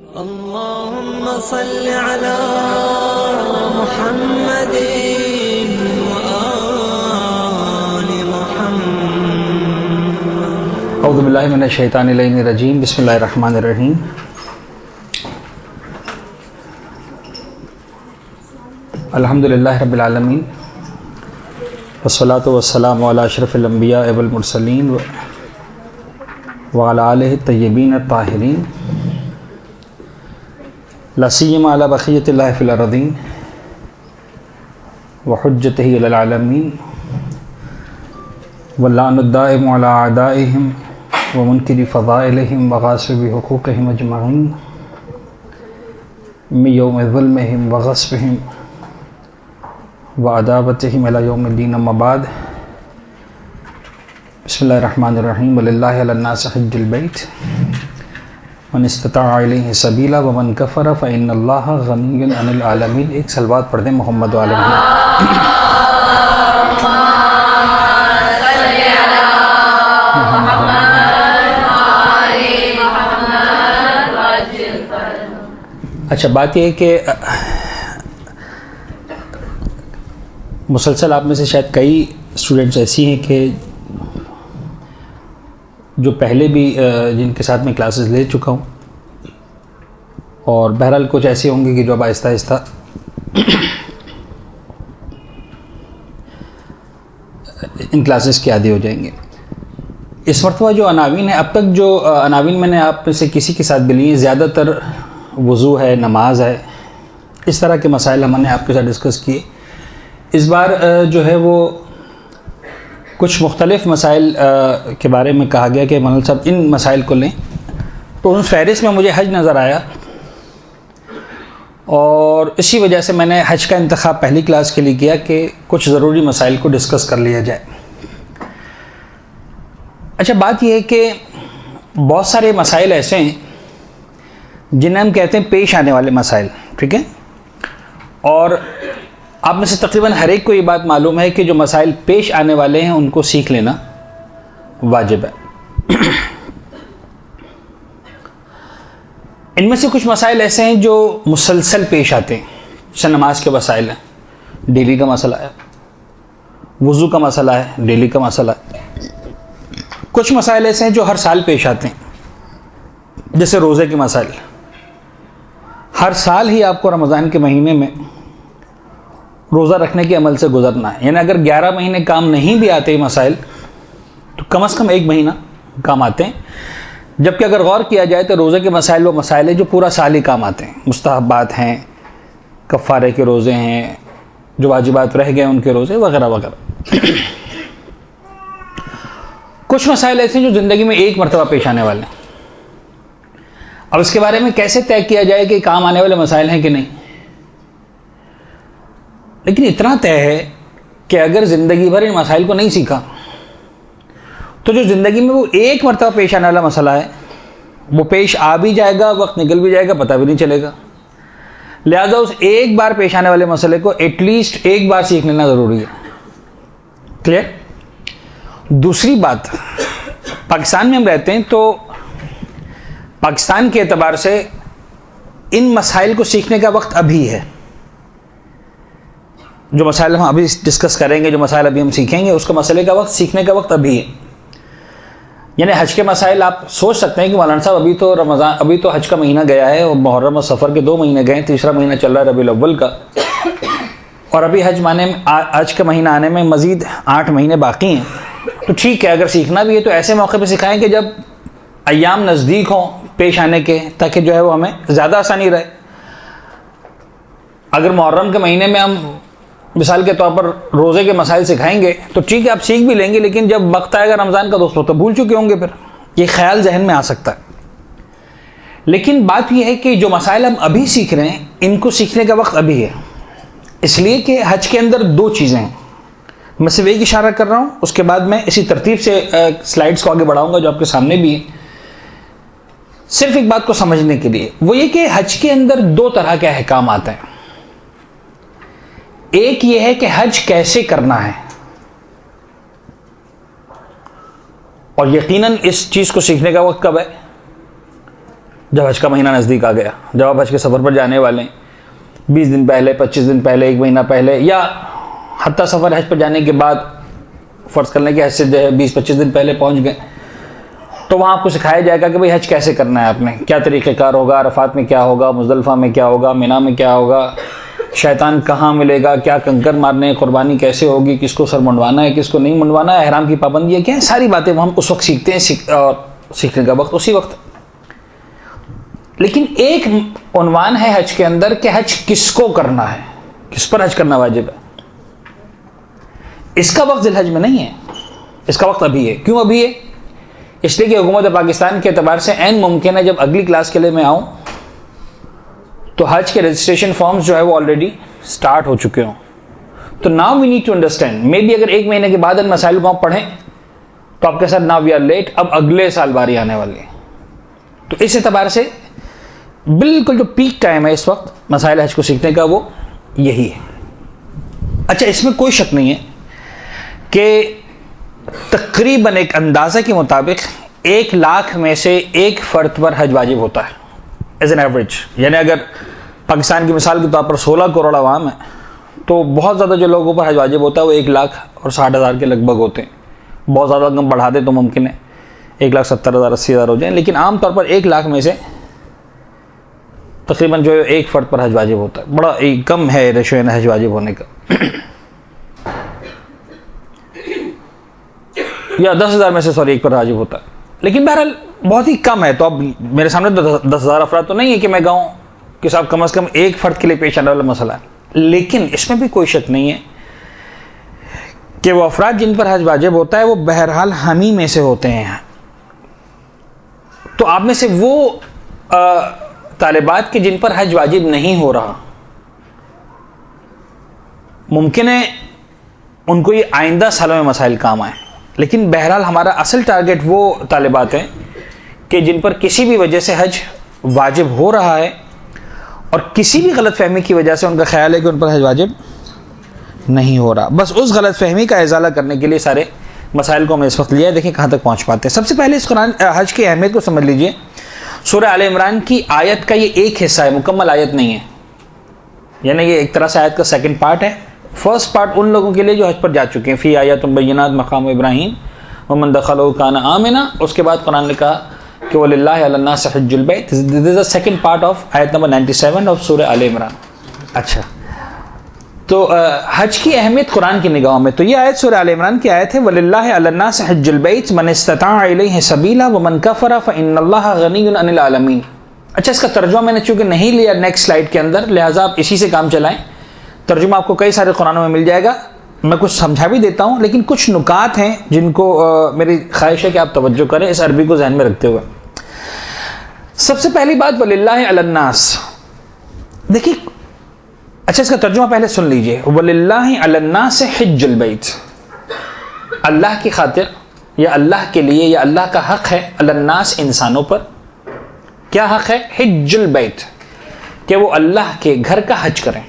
अल्लाहुम्मा सल्लि अला मुहम्मदिन व आलि मुहम्मद। औज़ु बिल्लाहि मिनश शैतानिर रजीम। बिस्मिल्लाहिर रहमानिर रहीम। अल्हम्दुलिल्लाहि रब्बिल आलमीन वस्सलातु वस्सलामु अला अशरफिल अंबिया वल मुरसलीन व अला आलिहि तय्यबीन अत्ताहिरीन ला सिय्यमा अला बक़िय्यतिल्लाहि फ़िल अर्ज़ीन व हुज्जतिही अलल आलमीन वल्लानुद्दाइमु अला अदाइहिम व मुनकिरी फ़ज़ाइलिहिम व गासिबि हुक़ूक़िहिम अजमईन मिन यौमि ज़ुल्मिहिम व ग़स्बिहिम व अदावतिहिम इला यौमिद्दीन। अम्मा बाद। बिस्मिल्लाहिर रहमानिर रहीम। वलिल्लाहि अलन्नासि हिज्जुल बैत मन इस्तताअ इलैहि सबीला व मन कफ़र फ़इन्नल्लाहा गनिय्युन अनिल आलमीन। एक सलवात पढ़ दें मोहम्मद व आले मोहम्मद। अच्छा, बात यह है कि मुसलसल आप में से शायद कई स्टूडेंट्स ऐसी हैं कि जो पहले भी जिनके साथ मैं क्लासेस ले चुका हूँ, और बहरहाल कुछ ऐसे होंगे कि जो अब आहिस्ता आहिस्ता इन क्लासेस के आदी हो जाएंगे। इस मरतबा जो अनावीन है, अब तक जो अनावीन मैंने आप में से किसी के साथ भी ली, ज़्यादातर वज़ू है, नमाज है, इस तरह के मसाइल हमने आपके साथ डिस्कस किए। इस बार जो है वो कुछ मुख्तलिफ़ मसाइल के बारे में कहा गया कि मौलाना साहब इन मसाइल को लें, तो उन फहरिस्त में मुझे हज नज़र आया और इसी वजह से मैंने हज का इंतखाब पहली क्लास के लिए किया कि कुछ ज़रूरी मसाइल को डिस्कस कर लिया जाए। अच्छा, बात यह है कि बहुत सारे मसाइल ऐसे हैं जिन्हें हम कहते हैं पेश आने वाले मसाइल, ठीक है, और आप में से तकरीबन हर एक को ये बात मालूम है कि जो मसाइल पेश आने वाले हैं उनको सीख लेना वाजिब है। इनमें से कुछ मसाइल ऐसे हैं जो मुसलसल पेश आते हैं, जैसे नमाज के मसाइल हैं, डेली का मसला है, वज़ू का मसला है, डेली का मसला है। कुछ मसाइल ऐसे हैं जो हर साल पेश आते हैं, जैसे रोज़े के मसाइल। हर साल ही आपको रमज़ान के महीने में रोज़ा रखने के अमल से गुजरना है, यानी अगर 11 महीने काम नहीं भी आते मसाइल, तो कम से कम 1 महीना काम आते हैं। जबकि अगर गौर किया जाए तो रोज़े के मसाइल वो मसाइल है जो पूरा साल ही काम आते हैं। मुस्तहब्बात हैं, कफ़ारे के रोज़े हैं, जो वाजिबात रह गए उनके रोज़े वगैरह वगैरह। कुछ मसाइल ऐसे हैं जो ज़िंदगी में एक मरतबा पेश आने वाले हैं। अब इसके बारे में कैसे तय किया जाए कि काम आने वाले मसाइल हैं कि नहीं, लेकिन इतना तय है कि अगर ज़िंदगी भर इन मसाइल को नहीं सीखा तो जो ज़िंदगी में वो एक मरतबा पेश आने वाला मसला है वो पेश आ भी जाएगा, वक्त निकल भी जाएगा, पता भी नहीं चलेगा। लिहाजा उस एक बार पेश आने वाले मसले को एटलीस्ट एक बार सीख लेना ज़रूरी है। क्लियर? दूसरी बात, पाकिस्तान में हम रहते हैं तो पाकिस्तान के एतबार से इन मसाइल को सीखने का वक्त अभी है। जो मसाइल हम अभी डिस्कस करेंगे, जो मसाइल अभी हम सीखेंगे, उसका मसले का वक्त, सीखने का वक्त अभी है। यानी हज के मसाइल आप सोच सकते हैं कि मौलाना साहब अभी तो हज का महीना गया है और मुहर्रम और सफ़र के 2 महीने गए, तीसरा महीना चल रहा है रबीउल अव्वल का, और अभी हज का महीना आने में मज़ीद 8 महीने बाकी हैं। तो ठीक है, अगर सीखना भी है तो ऐसे मौके पर सिखाएं कि जब अय्याम नज़दीक हों पेश आने के, ताकि जो है वो हमें ज़्यादा आसानी रहे। अगर मुहर्रम के महीने में हम मिसाल के तौर पर रोज़े के मसाइल सिखाएंगे तो ठीक है, आप सीख भी लेंगे, लेकिन जब वक्त आएगा रमज़ान का दोस्तों तो भूल चुके होंगे। फिर ये ख्याल जहन में आ सकता है। लेकिन बात यह है कि जो मसाइल हम अभी सीख रहे हैं, इनको सीखने का वक्त अभी है, इसलिए कि हज के अंदर 2 चीज़ें हैं। मैं सिर्फ एक इशारा कर रहा हूँ, उसके बाद मैं इसी तरतीब से स्लाइड्स को आगे बढ़ाऊँगा जो आपके सामने भी है, सिर्फ एक बात को समझने के लिए। वो ये कि हज के अंदर 2 तरह के अहकाम आते हैं। एक ये है कि हज कैसे करना है, और यकीनन इस चीज़ को सीखने का वक्त कब है? जब हज का महीना नज़दीक आ गया, जब आप हज के सफ़र पर जाने वाले हैं, 20 दिन पहले, 25 दिन पहले, 1 महीना पहले, या हत्ता सफ़र हज पर जाने के बाद, फ़र्ज़ करने के हज से जो है 20-25 दिन पहले पहुँच गए, तो वहाँ आपको सिखाया जाएगा कि भाई हज कैसे करना है, आपने क्या तरीक़ेकार होगा, अरफ़ात में क्या होगा, मुज़दलिफ़ा में क्या होगा, मिना में क्या होगा, शैतान कहाँ मिलेगा, क्या कंकर मारने, कुर्बानी कैसे होगी, किसको सर मुंडवाना है, किसको नहीं मुंडवाना है, एहराम की पाबंदियाँ क्या है, सारी बातें हम उस वक्त सीखते हैं, और सीखने का वक्त उसी वक्त। लेकिन एक उन्वान है हज के अंदर कि हज किसको करना है, किस पर हज करना वाजिब है। इसका वक्त ज़िलहज में नहीं है, इसका वक्त अभी है। क्यों अभी है? इसलिए कि हुकूमत पाकिस्तान के एतबार से ऐन मुमकिन है जब अगली क्लास के लिए मैं आऊँ तो हज के रजिस्ट्रेशन फॉर्म्स जो है वो ऑलरेडी स्टार्ट हो चुके हों। तो now we need to understand, maybe अगर 1 महीने के बाद इन मसाइल को हम पढ़ें तो आपके साथ नाउ वी आर लेट, अब अगले साल बारी आने वाली है। तो इस एतबार से बिल्कुल जो पीक टाइम है इस वक्त मसाइल हज को सीखने का वो यही है। अच्छा, इसमें कोई शक नहीं है कि तकरीबन एक अंदाज़ा के मुताबिक 1 लाख में से एक फ़र्द पर हज वाजिब होता है एज एन एवरेज। यानी अगर पाकिस्तान की मिसाल के तौर पर 16 करोड़ आवाम है तो बहुत ज़्यादा जो लोगों पर हज वाजिब होता है वो 1,60,000 के लगभग होते हैं। बहुत ज़्यादा कम बढ़ा दे तो मुमकिन है 1,70,000 80,000 हो जाए, लेकिन आमतौर पर 1 लाख में से तकरीबन जो है एक फ़र्द पर हज वाजिब होता है। बड़ा कम है रेशो हज वाजिब होने का। या 10,000 में से एक पर वाजिब होता है, लेकिन बहरहाल बहुत ही कम है। तो अब मेरे सामने 10,000 अफराद तो नहीं है कि मैं कहूँ कि साहब कम से कम एक फ़र्द के लिए पेश आने वाला मसला है। लेकिन इसमें भी कोई शक नहीं है कि वो अफराद जिन पर हज वाजिब होता है वो बहरहाल हम ही में से होते हैं। तो आप में से वो तालिबात के जिन पर हज वाजिब नहीं हो रहा, मुमकिन है उनको ये आइंदा सालों में मसाइल काम आए, लेकिन बहरहाल हमारा असल टारगेट वो तालिबात हैं कि जिन पर किसी भी वजह से हज वाजिब हो रहा है और किसी भी गलत फहमी की वजह से उनका ख्याल है कि उन पर हज वाजिब नहीं हो रहा। बस उस गलत फहमी का इजाला करने के लिए सारे मसाइल को हमें इस वक्त लिया है। देखिए कहाँ तक पहुँच पाते हैं। सबसे पहले इस कुरान हज की अहमियत को समझ लीजिए। सूरह आले इमरान की आयत का ये एक हिस्सा है, मुकम्मल आयत नहीं है। यानी ये एक तरह से आयत का सेकंड पार्ट है। फर्स्ट पार्ट उन लोगों के लिए जो हज पर जा चुके हैं, फ़ी आयतुम बय्यिनात मक़ाम इब्राहीम व मन दख़लहु काना आमिना। उसके बाद कुरान ने कहा कि वलिल्लाहि अलन्नासि हज्जुल बैत। This is the second part of आयत नंबर 97 ऑफ सूरह आले इमरान। अच्छा, तो हज की अहमियत कुरान की निगाहों में तो ये आयत सूरह आले इमरान की आयत है, वलिल्लाहि अलन्नासि हज्जुल बैत मन इस्तताअ इलैहि सबीला व मन कफ़रा फ़इन्नल्लाहा गनिय्युन अनिल आलमीन। अच्छा, इसका तर्जुमा मैंने चूंकि नहीं लिया नेक्स्ट स्लाइड के अंदर, लिहाजा आप इसी से काम चलाएं। तर्जुमा आपको कई सारे कुरानों में मिल जाएगा। मैं कुछ समझा भी देता हूँ, लेकिन कुछ नुकात हैं जिनको मेरी ख्वाहिश है कि आप तवज्जो करें इस अरबी को ज़हन में रखते हुए। सबसे पहली बात वलिल्लाहि अलन्नास, देखिए। अच्छा, इसका तर्जुमा पहले सुन लीजिए। वलिल्लाहि अलन्नास हिज्जुल बैत, अल्लाह की खातिर या अल्लाह के लिए या अल्लाह का हक है अलन्नास इंसानों पर। क्या हक है? हिज्जुल बैत, कि वो अल्लाह के घर का हज करें।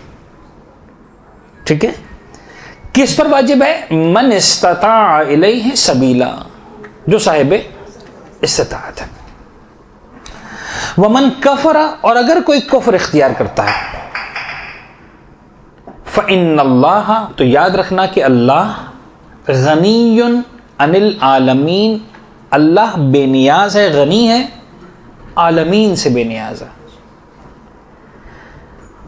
ठीक है, किस पर वाजिब है? मन इस्तताअ इलैहि सबीला, जो साहिब इस्तिताअत है। वमन कफरा, और अगर कोई कुफ्र इख्तियार करता है, फ़इन्नल्लाह, तो याद रखना कि अल्लाह गनियुन अनिल आलमीन, अल्लाह बेनियाज है, गनी है, आलमीन से बेनियाज है।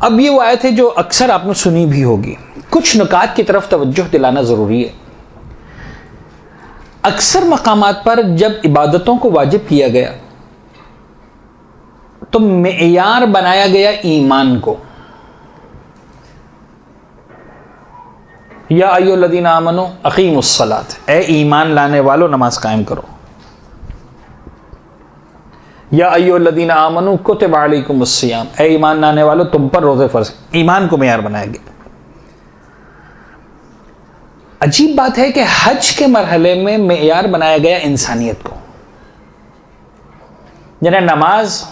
अब ये वो आयत है जो अक्सर आपने सुनी भी होगी। कुछ नुकात की तरफ तवज्जो दिलाना ज़रूरी है। अक्सर मकामात पर जब इबादतों को वाजिब किया गया तो मेयार बनाया गया ईमान को। या अय्युहल्लज़ीना आमनू अक़ीमुस्सलात, ए ईमान लाने वालों नमाज कायम करो। या अय्युहल्लज़ीना आमनू कुतिबा अलैकुमुस्सियाम, ए ईमान लाने वालों तुम पर रोज़े फ़र्ज़। ईमान को मेयार बनाया गया। अजीब बात है कि हज के मरहले में मेयार बनाया गया इंसानियत को। यानी नमाज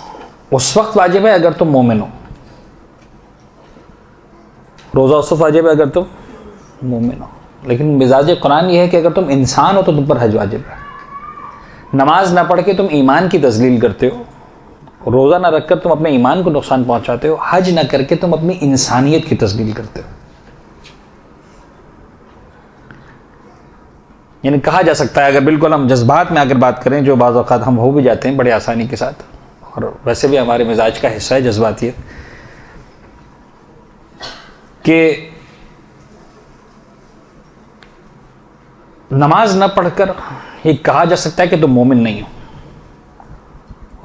उस वक्त वाजिब है अगर तुम मोमिन हो, रोज़ा उस वक्त वाजिब है अगर तुम मोमिन हो। लेकिन मिजाज कुरान यह है कि अगर तुम इंसान हो तो तुम पर हज वाजिब है। नमाज ना पढ़ के तुम ईमान की तज़लील करते हो, रोज़ा ना रखकर तुम अपने ईमान को नुकसान पहुंचाते हो, हज ना करके तुम अपनी इंसानियत की तस्लील करते हो। यानी कहा जा सकता है, अगर बिल्कुल हम जज्बात में अगर बात करें, जो बाज़ औक़ात हम हो भी जाते हैं बड़े आसानी के साथ, और वैसे भी हमारे मिजाज का हिस्सा है जज्बातियत, कि नमाज न पढ़कर ये कहा जा सकता है कि तुम मोमिन नहीं हो।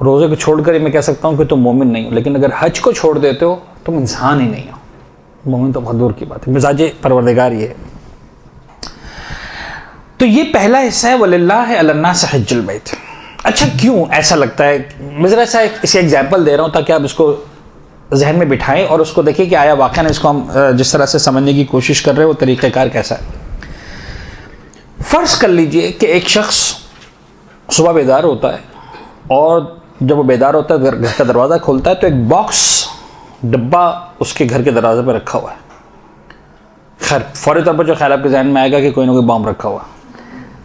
रोज़े को छोड़कर मैं कह सकता हूं कि तुम मोमिन नहीं हो, लेकिन अगर हज को छोड़ देते हो तुम इंसान ही नहीं हो। मोमिन तो बहुत दूर की बात है, मिजाज परवरदिगार ये है। तो ये पहला हिस्सा है वलिल्लाहि अलन्नास हज्जुल बैत। अच्छा, क्यों ऐसा लगता है? मैं जरा सा इसे एग्जाम्पल दे रहा हूं ताकि आप इसको जहन में बिठाएं और उसको देखिए कि आया वाकई इसको हम जिस तरह से समझने की कोशिश कर रहे हैं वो तरीक़ेकार कैसा है। फर्ज कर लीजिए कि एक शख्स सुबह बेदार होता है, और जब वो बेदार होता है घर का दरवाज़ा खोलता है तो एक बॉक्स डब्बा उसके घर के दरवाजे पर रखा हुआ है। खैर फौरी तौर पर जो ख्याल आपके जहन में आएगा कि कोई ना कोई बॉम्ब रखा हुआ,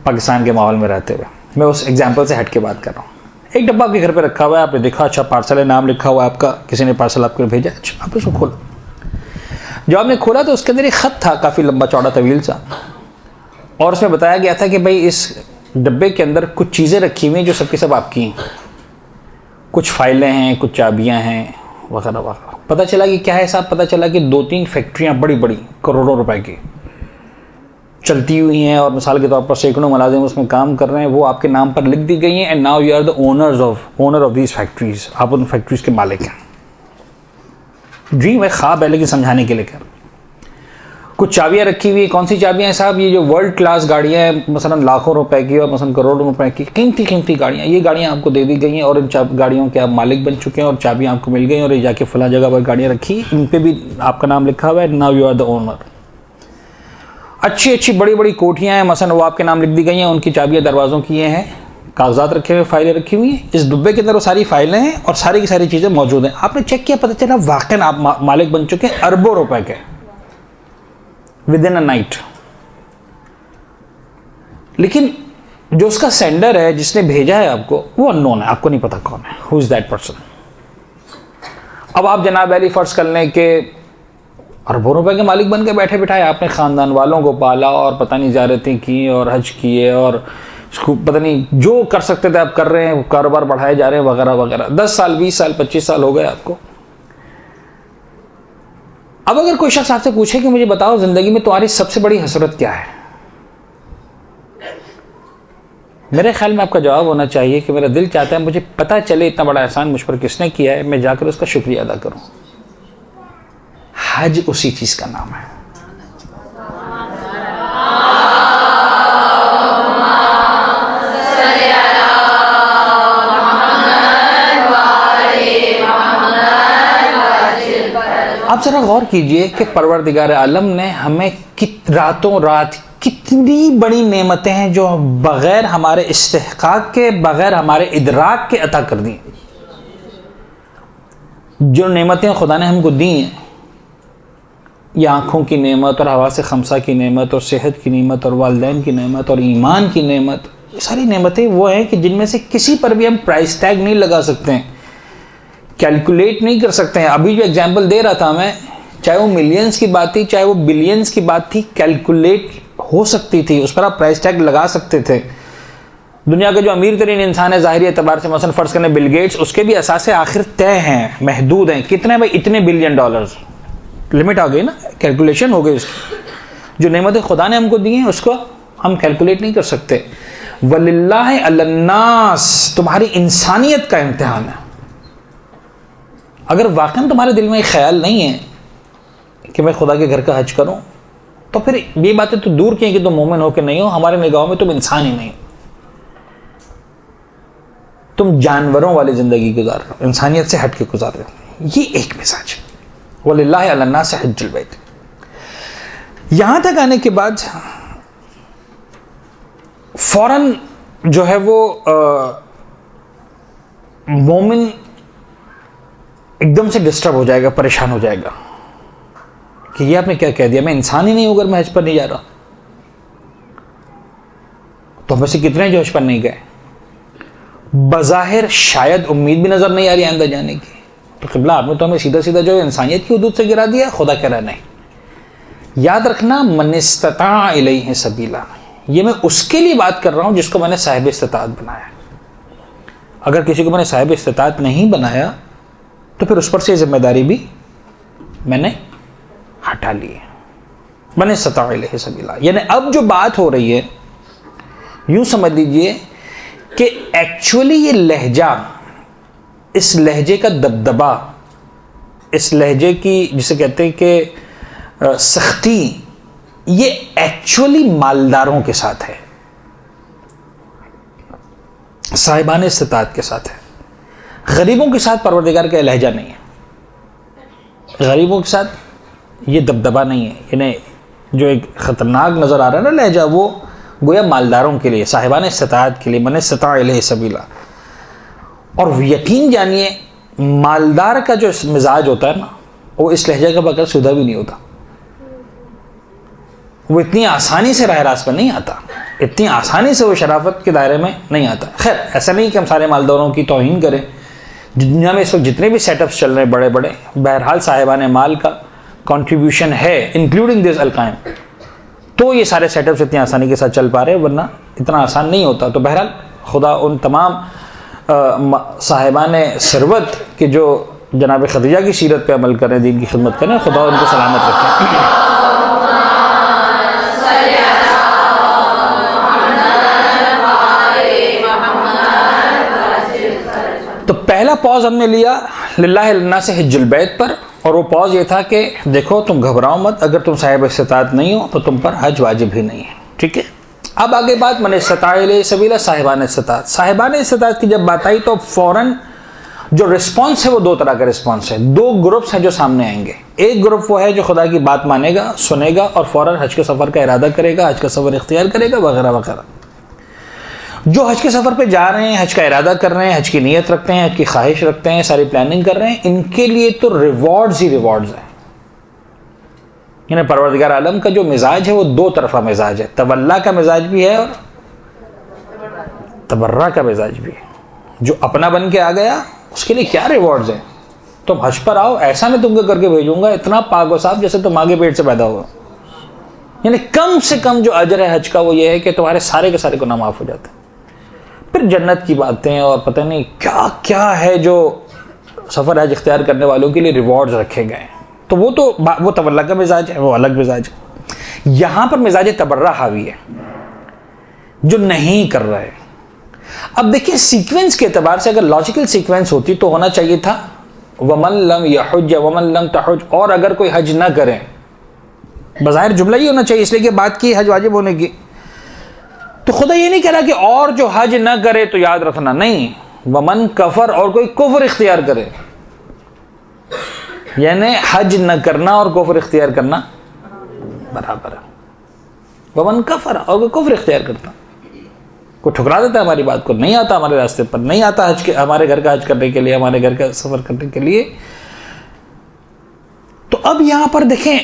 पाकिस्तान के माहौल में रहते हुए मैं उस एग्जाम्पल से हट के बात कर रहा हूँ। एक डब्बा आपके घर पे रखा हुआ है, आपने देखा अच्छा पार्सल है, नाम लिखा हुआ है आपका, किसी ने पार्सल आपको भेजा, अच्छा आप उसको खोला। जब आपने खोला तो उसके अंदर एक ख़त था, काफ़ी लंबा चौड़ा तवील सा, और उसमें बताया गया था कि भाई इस डब्बे के अंदर कुछ चीज़ें रखी हुई हैं जो सबकी सब आपकी हैं, कुछ फाइलें हैं, कुछ चाबियाँ हैं, वगैरह वगैरह। पता चला कि क्या है साहब, पता चला कि 2-3 फैक्ट्रियाँ बड़ी बड़ी करोड़ों रुपए की चलती हुई हैं, और मिसाल के तौर पर सैकड़ों मुलाजिम उसमें काम कर रहे हैं, वो आपके नाम पर लिख दी गई हैं, and now you are the owner of these factories. आप उन फैक्ट्रीज के मालिक हैं। ड्रीम है, ख्वाब है, लेकिन समझाने के लिए कर। कुछ चाबियाँ रखी हुई, कौन सी चाबियाँ हैं साहब? ये जो वर्ल्ड क्लास गाड़ियाँ हैं, मसलन लाखों रुपए की और मसलन करोड़ों रुपए की कीमती गाड़ियाँ, ये गाड़ियाँ आपको दे दी गई हैं और इन गाड़ियों के आप मालिक बन चुके हैं और चाबियाँ आपको मिल गई और ये जाके फला जगह पर गाड़ियाँ रखी, इन पे भी आपका नाम लिखा हुआ है, now you are the owner. अच्छी अच्छी बड़ी बड़ी कोठियाँ हैं, मसलन वो आपके नाम लिख दी गई हैं, उनकी चाबियाँ दरवाज़ों की ये हैं, कागजात रखे हुए, फाइलें रखी हुई हैं। इस डिब्बे के अंदर वो सारी फाइलें हैं और सारी की सारी चीज़ें मौजूद हैं। आपने चेक किया, पता चला वाकई आप मालिक बन चुके हैं अरबों रुपए के विद इन अ नाइट। लेकिन जो उसका सेंडर है, जिसने भेजा है आपको, वो अननोन है, आपको नहीं पता कौन है, हु इज दैट पर्सन। अब आप जनाब अली फर्ज कर लें कि अरबों रुपए के मालिक बन के बैठे बिठाए, आपने खानदान वालों को पाला और पता नहीं ज़ियारतें की और हज किए और उसको पता नहीं जो कर सकते थे आप कर रहे हैं, कारोबार बढ़ाए जा रहे हैं वगैरह वगैरह। 10 साल 20 साल 25 साल हो गए आपको। अब अगर कोई शख्स आपसे पूछे कि मुझे बताओ जिंदगी में तुम्हारी सबसे बड़ी हसरत क्या है, मेरे ख्याल में आपका जवाब होना चाहिए कि मेरा दिल चाहता है मुझे पता चले इतना बड़ा एहसान मुझ पर किसने किया है, मैं जाकर उसका शुक्रिया अदा करूं। हज उसी चीज का नाम है। आप जरा गौर कीजिए कि परवरदिगार आलम ने हमें रातों रात कितनी बड़ी नेमतें हैं जो बगैर हमारे इस्तेहकाक के, बगैर हमारे इदराक के अता कर दी। जो नेमतें खुदा ने हमको दी हैं, ये आँखों की नेमत और हवास खमसा की नेमत और सेहत की नेमत और वालिदैन की नेमत और ईमान की नेमत, ये सारी नेमतें वो हैं कि जिनमें से किसी पर भी हम प्राइस टैग नहीं लगा सकते हैं, कैलकुलेट नहीं कर सकते हैं। अभी जो एग्जाम्पल दे रहा था मैं, चाहे वो मिलियंस की बात थी, चाहे वो बिलियंस की बात थी, कैलकुलेट हो सकती थी, उस पर आप प्राइस टैग लगा सकते थे। दुनिया का जो अमीर तरीन इंसान है ज़ाहिरी एतबार से, मसलन फ़र्ज़ करें बिल गेट्स, उसके भी असासे आखिर तय हैं, महदूद हैं। कितने भाई? इतने बिलियन डॉलर्स, लिमिट आ गई ना, कैलकुलेशन हो गई उसकी। जो नेमतें खुदा ने हमको दी हैं उसको हम कैलकुलेट नहीं कर सकते। वलिल्लाहि अलन्नास, तुम्हारी इंसानियत का इम्तिहान है। अगर वाकई तुम्हारे दिल में एक ख्याल नहीं है कि मैं खुदा के घर का हज करूं, तो फिर ये बातें तो दूर की हैं कि तुम मोमिन हो कि नहीं हो, हमारे निगाहों में तुम इंसान ही नहीं हो, तुम जानवरों वाली जिंदगी गुजार रहे हो, इंसानियत से हट के गुजार रहे हो। ये एक मिजाज है। वलिल्लाहि अलन्नास हज्जुल बैत। यहां तक आने के बाद फौरन जो है वो मोमिन एकदम से डिस्टर्ब हो जाएगा, परेशान हो जाएगा कि ये आपने क्या कह दिया, मैं इंसान ही नहीं हूं अगर मैं हज पर नहीं जा रहा। तो वैसे कितने जो हज पर नहीं गए, बज़ाहिर शायद उम्मीद भी नजर नहीं आ रही आइंदा जाने की, तो क़िबला आपने तो हमें सीधा सीधा जो इंसानियत की हदूद से गिरा दिया। खुदा कह रहा नहीं। याद रखना, मन इस्तता इलैहि सबीला, ये मैं उसके लिए बात कर रहा हूं जिसको मैंने साहिब इस्तिताअत बनाया। अगर किसी को मैंने साहिब इस्तिताअत नहीं बनाया तो फिर उस पर से जिम्मेदारी भी मैंने हटा ली है। मन इस्तता इलैहि सबीला, यानी अब जो बात हो रही है यूं समझ लीजिए कि एक्चुअली ये लहजा, इस लहजे का दबदबा, इस लहजे की जिसे कहते हैं कि सख्ती, ये एक्चुअली मालदारों के साथ है, साहिबान इस्तिताअत के साथ है। गरीबों के साथ परवरदिगार का लहजा नहीं है, गरीबों के साथ ये दबदबा नहीं है। यानी जो एक खतरनाक नजर आ रहा है ना लहजा, वो गोया मालदारों के लिए, साहिबान इस्तिताअत के लिए, मन इस्तता इलैहि सबीला। और यकीन जानिए मालदार का जो मिजाज होता है ना, वो इस लहजे का बगैर सुधा भी नहीं होता। वो इतनी आसानी से राह रास्त पर नहीं आता, इतनी आसानी से वो शराफत के दायरे में नहीं आता। खैर, ऐसा नहीं कि हम सारे मालदारों की तौहीन करें। दुनिया में इस वक्त जितने भी सेटअप्स चल रहे हैं बड़े बड़े, बहरहाल साहिबान माल का कंट्रीब्यूशन है, इंक्लूडिंग दिस अलकायम, तो ये सारे सेटअप्स इतनी आसानी के साथ चल पा रहे हैं, वरना इतना आसान नहीं होता। तो बहरहाल खुदा उन तमाम साहिबान सरवत के जो जनाब खदीजा की सीरत पे अमल करें, दीन की खिदमत करें, खुदा उनको सलामत रखें। तो पहला पॉज हमने लिया लिल्लाहि लिन्नास हिज्जुल बैत पर, और वो पॉज ये था कि देखो तुम घबराओ मत, अगर तुम साहिब इस्तिताअत नहीं हो तो तुम पर हज वाजिब ही नहीं है। ठीक है, अब आगे बात मन इस्तता इलैहि सबीला, साहिबान इस्तिताअत। साहिबान इस्तिताअत की जब बात आई तो फौरन जो रिस्पॉन्स है वो दो तरह का रिस्पॉन्स है, दो ग्रुप्स हैं जो सामने आएंगे। एक ग्रुप वो है जो खुदा की बात मानेगा, सुनेगा और फौरन हज के सफ़र का इरादा करेगा, हज का सफ़र इख्तियार करेगा वगैरह वगैरह। जो हज के सफ़र पे जा रहे हैं, हज का इरादा कर रहे हैं, हज की नीयत रखते हैं, हज की ख्वाहिश रखते हैं, सारी प्लानिंग कर रहे हैं, इनके लिए तो रिवॉर्ड्स ही रिवॉर्ड्स हैं। यानी परवरदिगार आलम का जो मिजाज है वो दो तरफा मिजाज है, तवल्ला का मिजाज भी है और तबर्रा का मिजाज भी है। जो अपना बन के आ गया उसके लिए क्या रिवॉर्ड्स हैं। तुम हज पर आओ, ऐसा मैं तुमको करके भेजूंगा, इतना पाक व साफ जैसे तुम आगे पेट से पैदा हुआ। यानी कम से कम जो अजर है हज का वो ये है कि तुम्हारे सारे के सारे गुनाह माफ हो जाते हैं। फिर जन्नत की बातें और पता नहीं क्या क्या है जो सफ़र हज इख्तियार करने वालों के लिए रिवॉर्ड्स रखे गए। तो वो तवल्ला का मिजाज है, वो अलग मिजाज है। यहां पर मिजाज तबर्रा हावी है जो नहीं कर रहा है। अब देखिए सीक्वेंस के एतबार से अगर लॉजिकल सीक्वेंस होती तो होना चाहिए था वमन लम यहुज वमन लम तहुज, और अगर कोई हज ना करे, बज़ाहिर जुमला ही होना चाहिए, इसलिए कि बात की हज वाजिब होने की। तो खुदा ये नहीं कह रहा कि और जो हज ना करे तो याद रखना, नहीं, वमन कफर, और कोई कुफ्र इख्तियार करे, यानी हज न करना और कुफ्र इख्तियार करना बराबर है। वमन कफर, और कोई कुफ्र इख्तियार करता, कोई ठुकरा देता है हमारी बात को, नहीं आता हमारे रास्ते पर, नहीं आता हज के, हमारे घर का हज करने के लिए, हमारे घर का सफर करने के लिए। तो अब यहां पर देखें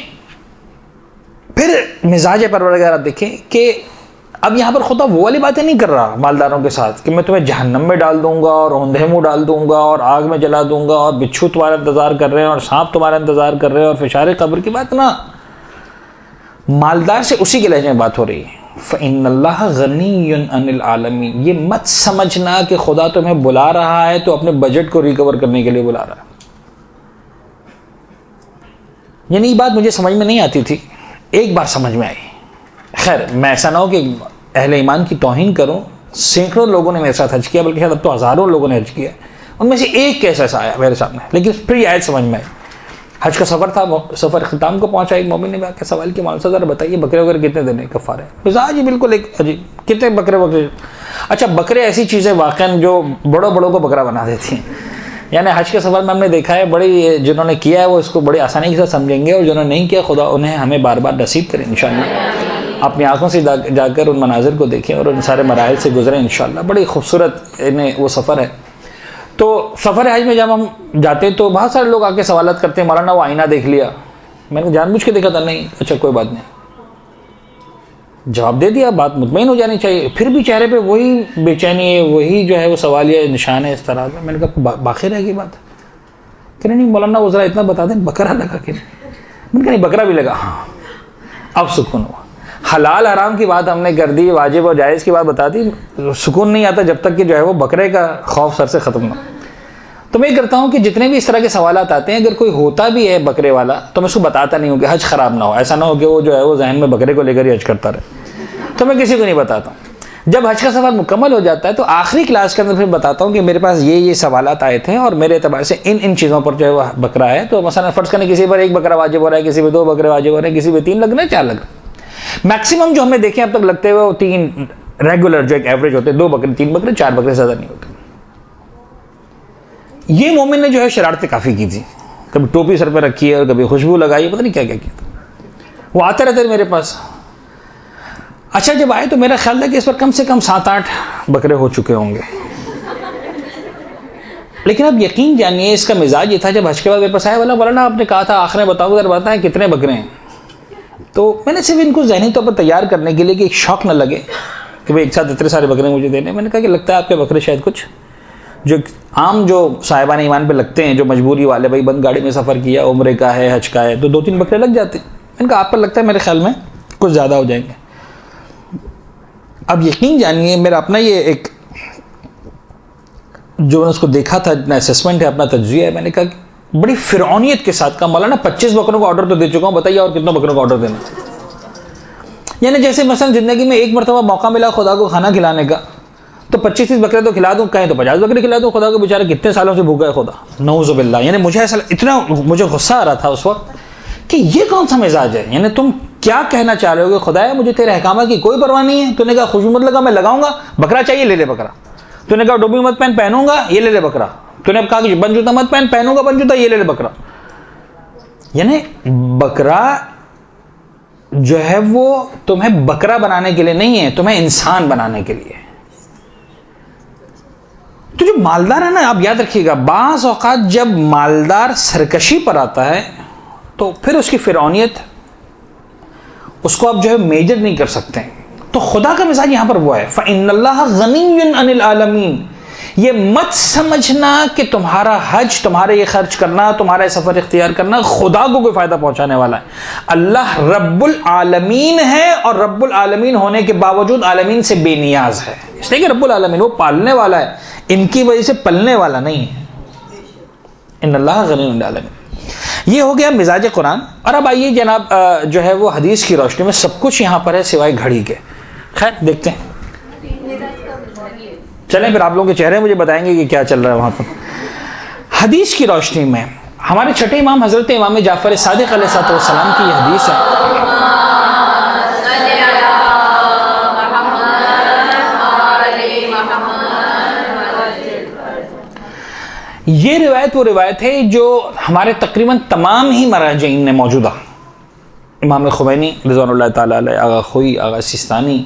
फिर मिजाज परवरदिगार देखें कि अब यहां पर खुदा वो वाली बातें नहीं कर रहा मालदारों के साथ कि मैं तुम्हें जहन्नम में डाल दूंगा और औंधे मुंह डाल दूंगा और आग में जला दूंगा और बिच्छू तुम्हारा इंतजार कर रहे हैं और सांप तुम्हारा इंतजार कर रहे हैं और फिशारे कब्र की बात ना। मालदार से उसी के लहजे में बात हो रही है। फ़इन्नल्लाह गनिय्युन अनिल आलमीन, ये मत समझना कि खुदा तुम्हें बुला रहा है तो अपने बजट को रिकवर करने के लिए बुला रहा है। यानी ये बात मुझे समझ में नहीं आती थी, एक बार समझ में आई। खैर, मैं ऐसा ना हो कि अहले ईमान की तौहीन करूं, सैकड़ों लोगों ने मेरे साथ हज किया, बल्कि शायद अब तो हज़ारों लोगों ने हज किया, उनमें से एक केस ऐसा आया मेरे सामने, लेकिन फिर आयत समझ में आई। हज का सफ़र था, सफ़र ख़िताम को पहुंचा, एक मोमिन ने आकर सवाल किया, मौलाना ज़रा बताइए बकरे वगैरह कितने देने कफ़ारे है? मिजाज ही बिल्कुल एक अजीब, कितने बकरे वगैरह? अच्छा, बकरे ऐसी चीज़ें वाक़ई जो बड़ों बड़ों को बकरा बना देती हैं। यानी हज के सफ़र में हमने देखा है, बड़ी जिन्होंने किया है वो इसको बड़ी आसानी के साथ समझेंगे, और जिन्होंने नहीं किया खुदा उन्हें हमें बार बार नसीब करें इंशाअल्लाह। अपनी आंखों से जाकर उन मनाजिर को देखें और उन सारे मराहिल से गुजरें इंशाअल्लाह। बड़ी खूबसूरत इन्हें वो सफ़र है। तो सफ़र हज में जब हम जाते तो बहुत सारे लोग आके सवालत करते हैं, मौलाना वो आईना देख लिया। मैंने जानबूझ के देखा था, नहीं, अच्छा कोई बात नहीं, जवाब दे दिया, बात मुतमईन हो जानी चाहिए। फिर भी चेहरे पे वही बेचैनी है, वही जो है वो सवालिया निशान है इस तरह का। मैंने कहा बाकी रह गई बात। कह नहीं मौलाना वो ज़रा इतना बता दें, बकरा लगा कि मैंने कहा नहीं बकरा भी लगा। हाँ अब सुकून हुआ। हलाल हराम की बात हमने कर दी, वाजिब और जायज़ की बात बता दी, सुकून नहीं आता जब तक कि जो है वो बकरे का खौफ सर से ख़त्म ना। तो मैं करता हूँ कि जितने भी इस तरह के सवालात आते हैं, अगर कोई होता भी है बकरे वाला तो मैं उसको बताता नहीं हूँ कि हज ख़राब ना हो। ऐसा ना हो कि वो जो है वो जहन में बकरे को लेकर ही हज करता रहे, तो मैं किसी को नहीं बताता हूँ। जब हज का सफ़र मुकम्मल हो जाता है तो आखिरी क्लास के अंदर फिर बताता हूँ कि मेरे पास ये सवालात आए थे और मेरे एतबार से इन चीज़ों पर जो है वह बकरा है। तो मसलन फ़र्ज़ करने किसी पर 1 बकरा वाजिब हो रहा है, किसी पर 2 बकरे वाजिब हो रहे हैं, किसी पर 3 लग रहे हैं, 4 लग रहे हैं। मैक्सिमम जो हमने देखे अब तक लगते हुए वो 3 रेगुलर जो एक एवरेज होते हैं, 2 बकरे 3 बकरे 4 बकरे ज़्यादा नहीं होते। ये मोमिन ने जो है शरारतें काफ़ी की थी, कभी टोपी सर पर रखी है और कभी खुशबू लगाई, पता नहीं क्या क्या किया। वो आते रहते थे मेरे पास। अच्छा जब आए तो मेरा ख्याल था कि इस पर कम से कम 7-8 बकरे हो चुके होंगे। लेकिन अब यकीन जानिए इसका मिजाज ये था, जब हज के बाद मेरे पास आया, बोला ना आपने कहा था आखिर बताओ अगर बताएं कितने बकरे हैं। तो मैंने सिर्फ इनको ज़हनी तौर पर तैयार करने के लिए कि एक शौक न लगे कि भाई एक साथ इतने सारे बकरे मुझे देने। मैंने कहा कि लगता है आपके बकरे शायद कुछ जो आम जो साहिबान ईमान पे लगते हैं, जो मजबूरी वाले, भाई बंद गाड़ी में सफ़र किया, उम्रे का है, हज का है, तो 2-3 बकरे लग जाते। मैंने कहा आप पर लगता है मेरे ख्याल में कुछ ज़्यादा हो जाएंगे। अब यकीन जानिए मेरा अपना ये एक जो मैंने उसको देखा था, अपना असेसमेंट है, अपना तज्जिया है। मैंने कहा बड़ी फिरौनियत के साथ कहा मौलाना 25 बकरों का ऑर्डर तो दे चुका हूँ, बताइए और कितने बकरों का ऑर्डर देना। यानी जैसे मसलन ज़िंदगी में एक मरतबा मौका मिला खुदा को खाना खिलाने का, तो 25-30 बकरे तो खिला दूँ, कहें तो 50 बकरे खिला दूँ। खुदा को बेचारे कितने सालों से भूखा है खुदा, नऊज़ुबिल्लाह। यानी मुझे ऐसा इतना मुझे गुस्सा आ रहा था उस वक्त कि ये कौन सा मिजाज है। यानी तुम क्या कहना चाह रहे हो कि खुदाया मुझे तेरे अहकाम की कोई परवाह नहीं है। तूने कहा खुशबू मत लगा, मैं लगाऊंगा, बकरा चाहिए ले ले बकरा। तूने कहा डोबी मत पहन, पहनूंगा, ये ले ले बकरा। तूने कहा कि बन जूता मत पहन, पहनूंगा बन जूता, ये ले ले बकरा। यानी बकरा जो है वो तुम्हें बकरा बनाने के लिए नहीं है, तुम्हें इंसान बनाने के लिए। तो जो मालदार है ना, आप याद रखिएगा, बाज़ औक़ात जब मालदार सरकशी पर आता है तो फिर उसकी फिरौनियत उसको आप जो है मेजर नहीं कर सकते। तो खुदा का मिजाज यहां पर वो है, फ़इन्नल्लाह गनिय्युन अनिल आलमीन। ये मत समझना कि तुम्हारा हज, तुम्हारे ये खर्च करना, तुम्हारा सफ़र इख्तियार करना खुदा को कोई फ़ायदा पहुंचाने वाला है। अल्लाह रब्बुल आलमीन है और रब्बुल आलमीन होने के बावजूद आलमीन से बेनियाज है। इसलिए कि रब्बुल आलमीन वो पालने वाला है, इनकी वजह से पलने वाला नहीं है। इन्नल्लाह गनिय्युन अनिल आलमीन। ये हो गया मिजाज कुरान। और अब आइए जनाब जो है वो हदीस की रोशनी में सब कुछ यहाँ पर है सिवाय घड़ी के। खैर देखते हैं, चलें फिर आप लोगों के चेहरे मुझे बताएंगे कि क्या चल रहा है वहाँ पर। हदीस की रोशनी में हमारे छठे इमाम हज़रत इमाम जाफ़र सादिक़ अलैहिस्सलाम की यह हदीस है। ये रिवायत वो रिवायत है जो हमारे तकरीबन तमाम ही मराजिन ने मौजूदा, इमाम खुमैनी रिज़वानुल्लाह ताला अलैह, आगा खोई, आगा सिस्तानी,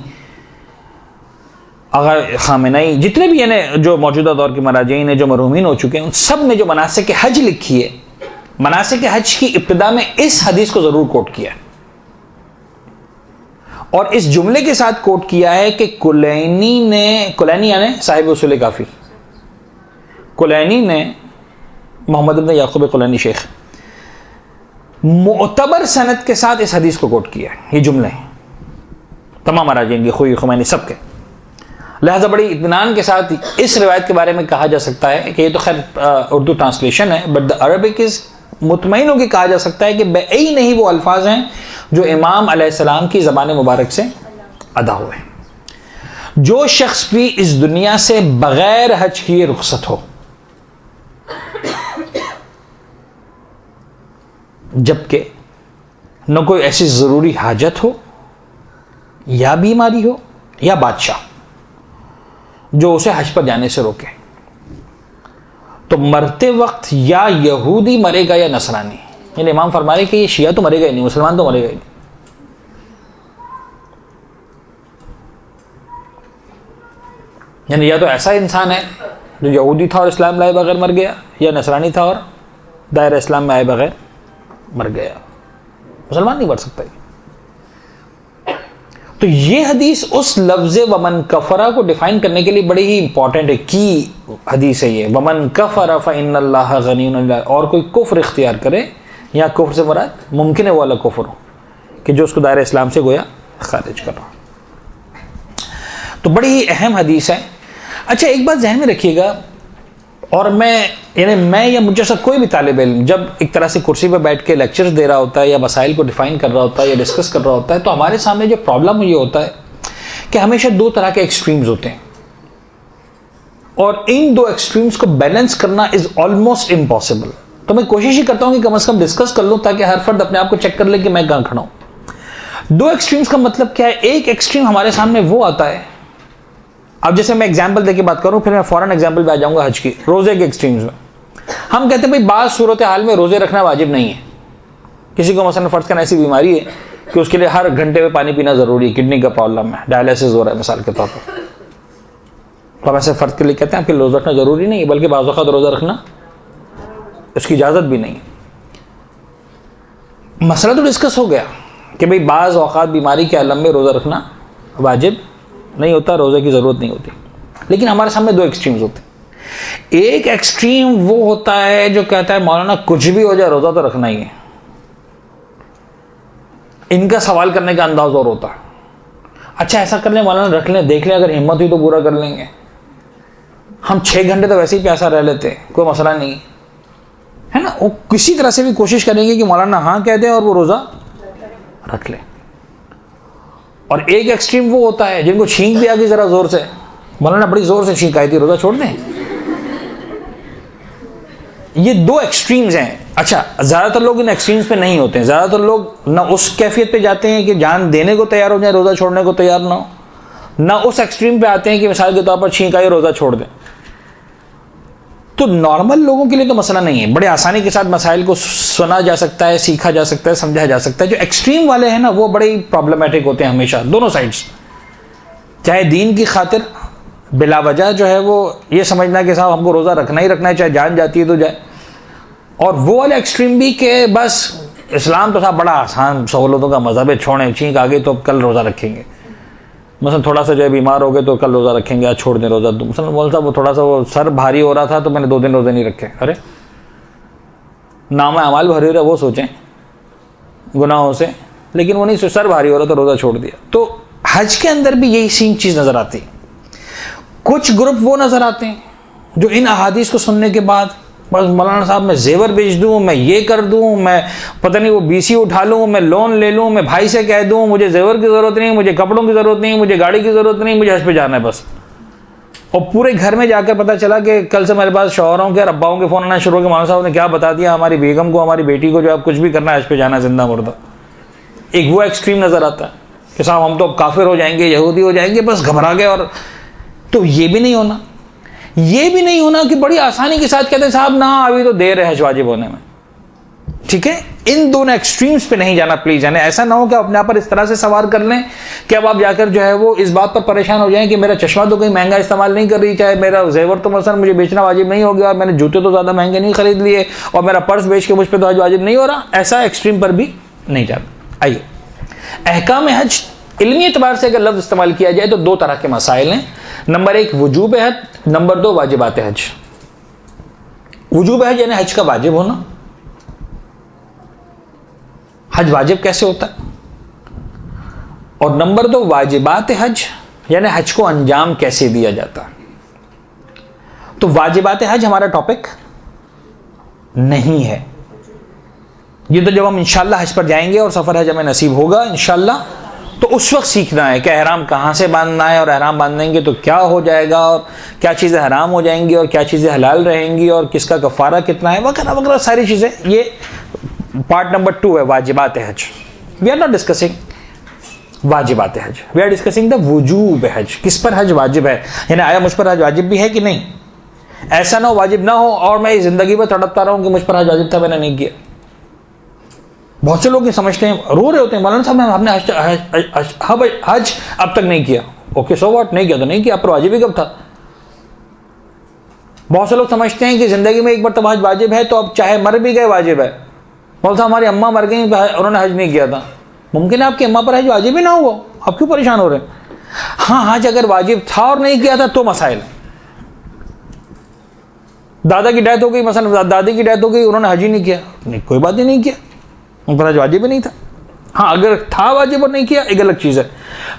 आगा खामेनी, जितने भी यानी जो मौजूदा दौर के मराजिन हैं जो मरहूमीन हो चुके हैं, उन सब ने जो मनासिक हज लिखी है, मनासिक हज की इब्तिदा में इस हदीस को ज़रूर कोट किया और इस जुमले के साथ कोट किया है कि कुलैनी यानी साहिब उसूल काफ़ी, कुलैनी ने, मोहम्मद इब्न याकूब कुलैनी शेख, मुअतबर सनद के साथ इस हदीस को कोट किया। ये जुमले तमाम मराजिन के, खुई खुमैनी सबके, लिहाजा बड़ी इत्मीनान के साथ इस रिवायत के बारे में कहा जा सकता है कि ये तो खैर उर्दू ट्रांसलेशन है, बट द अरबिक इज मुतमईन होकर कहा जा सकता है कि बेई नहीं वो अल्फाज हैं जो इमाम अलैहिस्सलाम की ज़बान मुबारक से अदा हुए। जो शख्स भी इस दुनिया से बगैर हज किए रुखसत हो, जबकि न कोई ऐसी ज़रूरी हाजत हो या बीमारी हो या बादशाह जो उसे हज पर जाने से रोके, तो मरते वक्त या यहूदी मरेगा या नसरानी। यानी इमाम फरमा रहे कि ये शिया तो मरेगा ही नहीं, मुसलमान तो मरेगा ही नहीं। यानी या तो ऐसा इंसान है जो यहूदी था और इस्लाम लाए बगैर मर गया, या नसरानी था और दायरा इस्लाम में आए बगैर मर गया। मुसलमान नहीं मर सकता। तो ये हदीस उस लफ्ज वमन कफरा को डिफाइन करने के लिए बड़ी ही इंपॉर्टेंट है, की हदीस है ये। वमन कफरा फ़इन्नल्लाह गनीयुन अनिल, और कोई कुफ्र इख्तियार करे, या कुफ्र से मुराद मुमकिन है वो वाला कुफ्र हो कि जो उसको दायरे इस्लाम से गोया खारिज कर रहा। तो बड़ी ही अहम हदीस है। अच्छा, एक बात ध्यान में रखिएगा, और मैं या मुझे सब कोई भी तालिब इल्म जब एक तरह से कुर्सी पर बैठ के लेक्चर्स दे रहा होता है या मसाइल को डिफाइन कर रहा होता है या डिस्कस कर रहा होता है, तो हमारे सामने जो प्रॉब्लम ये होता है कि हमेशा दो तरह के एक्सट्रीम्स होते हैं, और इन दो एक्सट्रीम्स को बैलेंस करना इज ऑलमोस्ट इम्पॉसिबल। तो मैं कोशिश ही करता हूं कि कम से कम डिस्कस कर लूं, ताकि हर फर्द अपने आप को चेक कर ले कि मैं कहां खड़ा हूं। दो एक्सट्रीम्स का मतलब क्या है? एक एक्सट्रीम हमारे सामने वो आता है, अब जैसे मैं एग्जाम्पल देके बात करूं, फिर मैं फौरन एग्जाम्पल पे आ जाऊंगा हज की, रोजे के एक्सट्रीम्स में। हम कहते हैं भाई बात सूरत हाल में रोजे रखना वाजिब नहीं है। किसी को मसलन फर्ज करना ऐसी बीमारी है कि उसके लिए हर घंटे में पानी पीना जरूरी है, किडनी का प्रॉब्लम है, डायलिसिस हो रहा है मिसाल के तौर पर, तो हम ऐसे फर्ज के लिए कहते हैं आपके रोजा रखना जरूरी नहीं है, बल्कि बाज़ औक़ात रोजा रखना उसकी इजाजत भी नहीं है। मसला तो डिस्कस हो गया कि भाई बाज़ औक़ात बीमारी के आलम में रोजा रखना वाजिब नहीं होता, रोजे की जरूरत नहीं होती। लेकिन हमारे सामने दो एक्सट्रीम्स होते हैं। एक एक्सट्रीम वो होता है जो कहता है मौलाना कुछ भी हो जाए रोजा तो रखना ही है। इनका सवाल करने का अंदाज और होता है, अच्छा ऐसा कर ले मौलाना, रख लें, देख लें, अगर हिम्मत हुई तो पूरा कर लेंगे, हम 6 घंटे तो वैसे ही प्यासा रह लेते हैं, कोई मसला नहीं है ना। वो किसी तरह से भी कोशिश करेंगे कि मौलाना हाँ कह दें और वो रोजा रख ले। और एक एक्सट्रीम वो होता है जिनको छींक भी आ गई जरा जोर से, मौलाना बड़ी जोर से छींक आई थी, रोजा छोड़ दें। ये दो एक्सट्रीम्स हैं। अच्छा, ज्यादातर लोग इन एक्सट्रीम्स पे नहीं होते हैं। ज्यादातर लोग ना उस कैफियत पे जाते हैं कि जान देने को तैयार हो जाए, रोजा छोड़ने को तैयार ना हो, ना उस एक्सट्रीम पे आते हैं कि मिसाल के तौर पर छींक आई रोजा छोड़ दें। तो नॉर्मल लोगों के लिए तो मसला नहीं है, बड़े आसानी के साथ मसाइल को सुना जा सकता है, सीखा जा सकता है, समझा जा सकता है। जो एक्सट्रीम वाले हैं ना, वो बड़े प्रॉब्लमेटिक होते हैं हमेशा, दोनों साइड्स। चाहे दीन की खातिर बिला वजह जो है वो ये समझना कि साहब हमको रोज़ा रखना ही रखना है, चाहे जान जाती है तो जाए। और वो वाले एक्सट्रीम भी कि बस इस्लाम तो साहब बड़ा आसान सहूलतों का मजहब है, छोड़ें, छींक आ गई तो कल रोज़ा रखेंगे। मतलब थोड़ा सा जो है बीमार हो गए तो कल रोज़ा रखेंगे, आज छोड़ दें रोज़ा। मसलन बोलता वो थोड़ा सा वो सर भारी हो रहा था तो मैंने 2 दिन रोज़े नहीं रखे। अरे नाम अमाल भरी हो रहा है वो सोचें गुनाहों से, लेकिन वो नहीं, सर भारी हो रहा था रोज़ा छोड़ दिया। तो हज के अंदर भी यही सेम चीज़ नज़र आती है। कुछ ग्रुप वो नज़र आते हैं जो इन अहादीस को सुनने के बाद बस मौलाना साहब मैं जेवर बेच दूँ, मैं ये कर दूँ, मैं पता नहीं वो बीसी उठा लूँ, मैं लोन ले लूँ, मैं भाई से कह दूँ मुझे जेवर की ज़रूरत नहीं, मुझे कपड़ों की ज़रूरत नहीं, मुझे गाड़ी की ज़रूरत नहीं, मुझे हज पे जाना है बस। और पूरे घर में जाकर पता चला कि कल से मेरे पास शौहरों के और अब्बाओं के फ़ोन आना शुरू हो गए, मौलाना साहब ने क्या बता दिया हमारी बेगम को, हमारी बेटी को, जो आप कुछ भी करना है हज पे जाना है जिंदा मुर्दा। एक वो एक्सट्रीम नज़र आता है कि साहब हम तो अब काफिर हो जाएंगे, यहूदी हो जाएंगे, बस घबरा गए। और तो ये भी नहीं होना, ये भी नहीं होना कि बड़ी आसानी के साथ कहते हैं साहब ना अभी तो देर है हज वाजिब होने में। ठीक है, इन दोनों एक्सट्रीम्स पे नहीं जाना प्लीज। यानी ऐसा ना हो कि अपने आप पर इस तरह से सवार कर लें कि अब आप जाकर जो है वो इस बात पर परेशान हो जाएं कि मेरा चश्मा तो कहीं महंगा इस्तेमाल नहीं कर रही, चाहे मेरा जेवर तो मसलन मुझे बेचना वाजिब नहीं हो गया, और मैंने जूते तो ज्यादा महंगे नहीं खरीद लिए, और मेरा पर्स बेच के मुझ पर तो हज वाजिब नहीं हो रहा। ऐसा एक्सट्रीम पर भी नहीं जाना। आइए, अहकाम हज इल्मी एतबार से अगर लफ्ज इस्तेमाल किया जाए तो 2 तरह के मसाइल हैं। नंबर 1 वजूब हज, नंबर 2 वाजिबात हज। वजूब हज यानी हज का वाजिब होना। हज वाजिब कैसे होता है? और नंबर 2 वाजिबात हज यानी हज को अंजाम कैसे दिया जाता है। तो वाजिबात हज हमारा टॉपिक नहीं है, ये तो जब हम इंशाल्लाह हज पर जाएंगे और सफर हज हमें नसीब होगा इंशाल्लाह, तो उस वक्त सीखना है कि एहराम कहाँ से बांधना है, और एहराम बांधेंगे तो क्या हो जाएगा, और क्या चीज़ें हराम हो जाएंगी और क्या चीज़ें हलाल रहेंगी, और किसका कफ़ारा कितना है, वगैरह वगैरह सारी चीज़ें। ये पार्ट नंबर 2 है वाजिबात हज। वी आर नॉट डिस्कसिंग वाजिबात हज, वी आर डिस्कसिंग द वजूब हज। किस पर हज वाजिब है, यानी आया मुझ पर हज वाजिब भी है कि नहीं। ऐसा ना हो वाजिब ना हो और मैं जिंदगी में तड़पता रहूं कि मुझ पर हज वाजिब था मैंने नहीं किया। बहुत से लोग ये समझते हैं, रो रहे होते हैं, मौलाना साहब हमने हज अब तक नहीं किया। ओके सो व्हाट, नहीं किया तो नहीं किया, पर वाजिब ही कब था। बहुत से लोग समझते हैं कि जिंदगी में एक बार तो हज वाजिब है तो अब चाहे मर भी गए वाजिब है। मौलाना साहब हमारी अम्मा मर गई, उन्होंने हज नहीं किया था। मुमकिन है आपकी अम्मा पर हज वाजिब ही ना हुआ, आप क्यों परेशान हो रहे हैं? हाँ, हज अगर वाजिब था और नहीं किया था तो मसाइल। दादा की डेथ हो गई, मसलन दादी की डेथ हो गई, उन्होंने हज ही नहीं किया, नहीं कोई बात ही नहीं किया, उन पर हज वाजिब ही नहीं था। हाँ, अगर था वाजिब और नहीं किया एक अलग चीज़ है।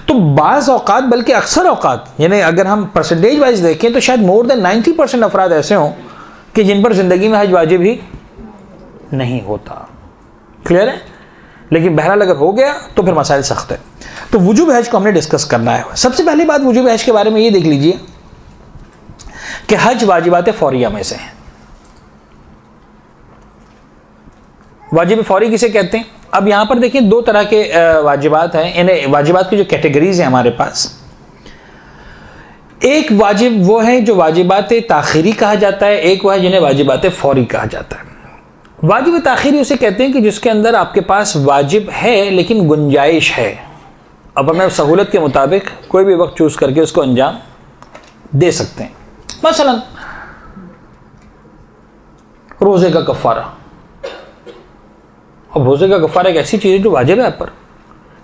तो बाज़ औकात, बल्कि अक्सर औकात, यानी अगर हम परसेंटेज वाइज देखें तो शायद मोर देन 90% अफराद ऐसे हों कि जिन पर ज़िंदगी में हज वाजिब ही नहीं होता। क्लियर है? लेकिन बहरहाल अगर हो गया तो फिर मसाइल सख्त है। तो वुजूब हज को हमने डिस्कस करना है। सबसे पहली बात वुजूब हज के बारे में ये देख लीजिए कि हज वाजिबात फ़ौरिया में से है। वाजिब फ़ौरी किसे कहते हैं? अब यहां पर देखिए दो तरह के वाजिबात हैं, इन्हें वाजिबात की जो कैटेगरीज हैं हमारे पास। एक वाजिब वो है जो वाजिबात ताखीरी कहा जाता है, एक वह जिन्हें वाजिबात फ़ौरी कहा जाता है। वाजिब ताखीरी उसे कहते हैं कि जिसके अंदर आपके पास वाजिब है लेकिन गुंजाइश है। अब हमें सहूलत के मुताबिक कोई भी वक्त चूज करके उसको अंजाम दे सकते हैं। मसलन रोजे का कफ़ारा। अब रोजे का कफ़ारा एक ऐसी चीज़ है जो वाजिब है आप पर,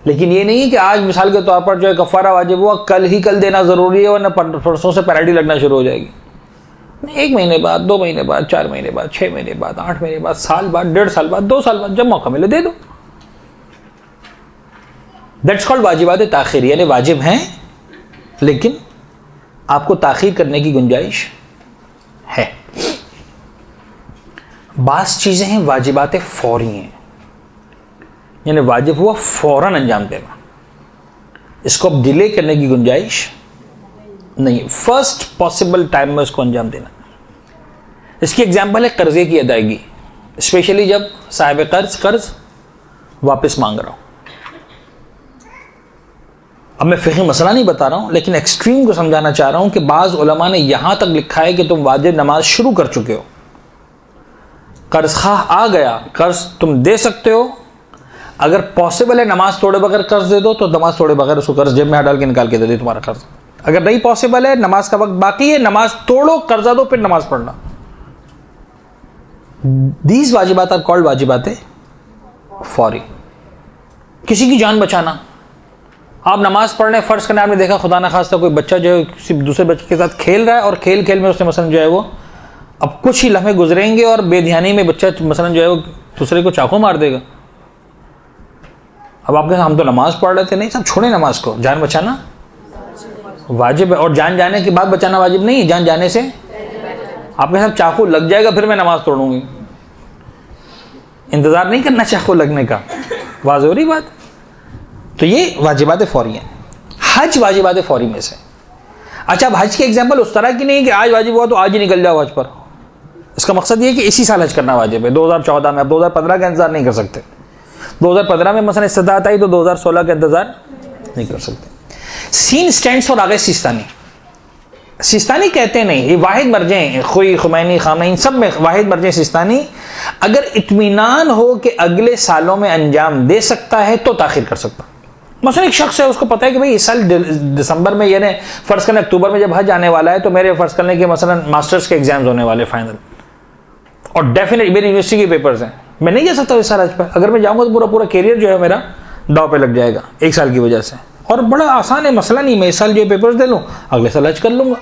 लेकिन ये नहीं है कि आज मिसाल के तौर पर जो है कफ़ारा वाजिब हुआ कल देना ज़रूरी है वरना परसों से पेनल्टी लगना शुरू हो जाएगी। 1 महीने बाद, 2 महीने बाद, 4 महीने बाद, 6 महीने बाद, 8 महीने बाद, साल बाद, 1.5 साल बाद, 2 साल बाद, जब मौका मिले दे दो। दैट्स कॉल्ड वाजिबात ताखीर, यानी वाजिब हैं लेकिन आपको ताखीर करने की गुंजाइश है। बास चीजें हैं वाजिबात फौरी हैं, यानी वाजिब हुआ फौरन अंजाम देना, इसको अब डिले करने की गुंजाइश नहीं, फर्स्ट पॉसिबल टाइम में उसको अंजाम देना। इसकी एग्जांपल है कर्जे की अदायगी, स्पेशली जब साहिब कर्ज वापस मांग रहा हूं। अब मैं फिक़ही मसला नहीं बता रहा हूं, लेकिन एक्सट्रीम को समझाना चाह रहा हूं कि बाज़ उलमा ने यहां तक लिखा है कि तुम वाजिब नमाज शुरू कर चुके हो, कर्ज खाह आ गया, कर्ज तुम दे सकते हो, अगर पॉसिबल है नमाज तोड़े बगैर कर्ज दे दो तो नमाज तोड़े बगैर उसको कर्ज जेब में डाल के निकाल के दे दे तुम्हारा कर्ज। अगर नहीं पॉसिबल है, नमाज का वक्त बाकी है, नमाज तोड़ो, कर्जा दो, फिर नमाज पढ़ना। दीज वाजिबात आर कॉल्ड वाजिबात फौरी। किसी की जान बचाना, आप नमाज पढ़ने फर्ज करने, आपने देखा खुदा ना खास्ता कोई बच्चा जो है किसी दूसरे बच्चे के साथ खेल रहा है और खेल खेल में उसने मसलन जो है वो अब कुछ ही लम्हे गुजरेंगे और बेध्यानी में बच्चा मसलन जो है वो दूसरे को चाकू मार देगा। अब आपके हम तो नमाज पढ़ रहे थे, नहीं सब छोड़े नमाज को, जान बचाना वाजिब है। और जान जाने के बाद बचाना वाजिब नहीं है, जान जाने से आपके साथ चाकू लग जाएगा फिर मैं नमाज तोड़ूंगी, इंतजार नहीं करना चाकू लगने का, वाज़ेह हो रही बात। तो ये वाजिबात फौरी हैं। हज वाजिबात फौरी में से। अच्छा, अब हज के एग्जाम्पल उस तरह की नहीं कि आज वाजिब हुआ तो आज ही निकल जाओ हज पर। इसका मकसद ये कि इसी साल हज करना वाजिब है, 2014 में। अब 2015 का इंतजार नहीं कर सकते, 2015 में मसलन इस्तिताअत आई तो 2016 का इंतजार नहीं कर सकते। सीन स्टैंड्स फॉर आगे सिस्तानी। सिस्तानी कहते नहीं, ये वाहिद मर्जे हैं, खुई, खुमैनी, खामैनी, सब में वाहिद मर्जे सिस्तानी। अगर इत्मीनान हो कि अगले सालों में अंजाम दे सकता है तो ताखिर कर सकता। मसलन एक शख्स है, उसको पता है कि भाई इस साल दिसंबर में, यानी फर्ज करने अक्टूबर में जब हज आने वाला है तो मेरे फर्ज करने के मसलन मास्टर्स के एग्जाम्स होने वाले फाइनल, और डेफिनेट मेरी यूनिवर्सिटी के पेपर्स हैं, मैं नहीं जा सकता इस साल हज पर। अगर मैं जाऊंगा तो पूरा कैरियर जो है मेरा दाव पे लग जाएगा 1 साल की वजह से। और बड़ा आसान है, मसला नहीं, मैं इस साल जो पेपर्स दे लूँ अगले साल हज कर लूँगा।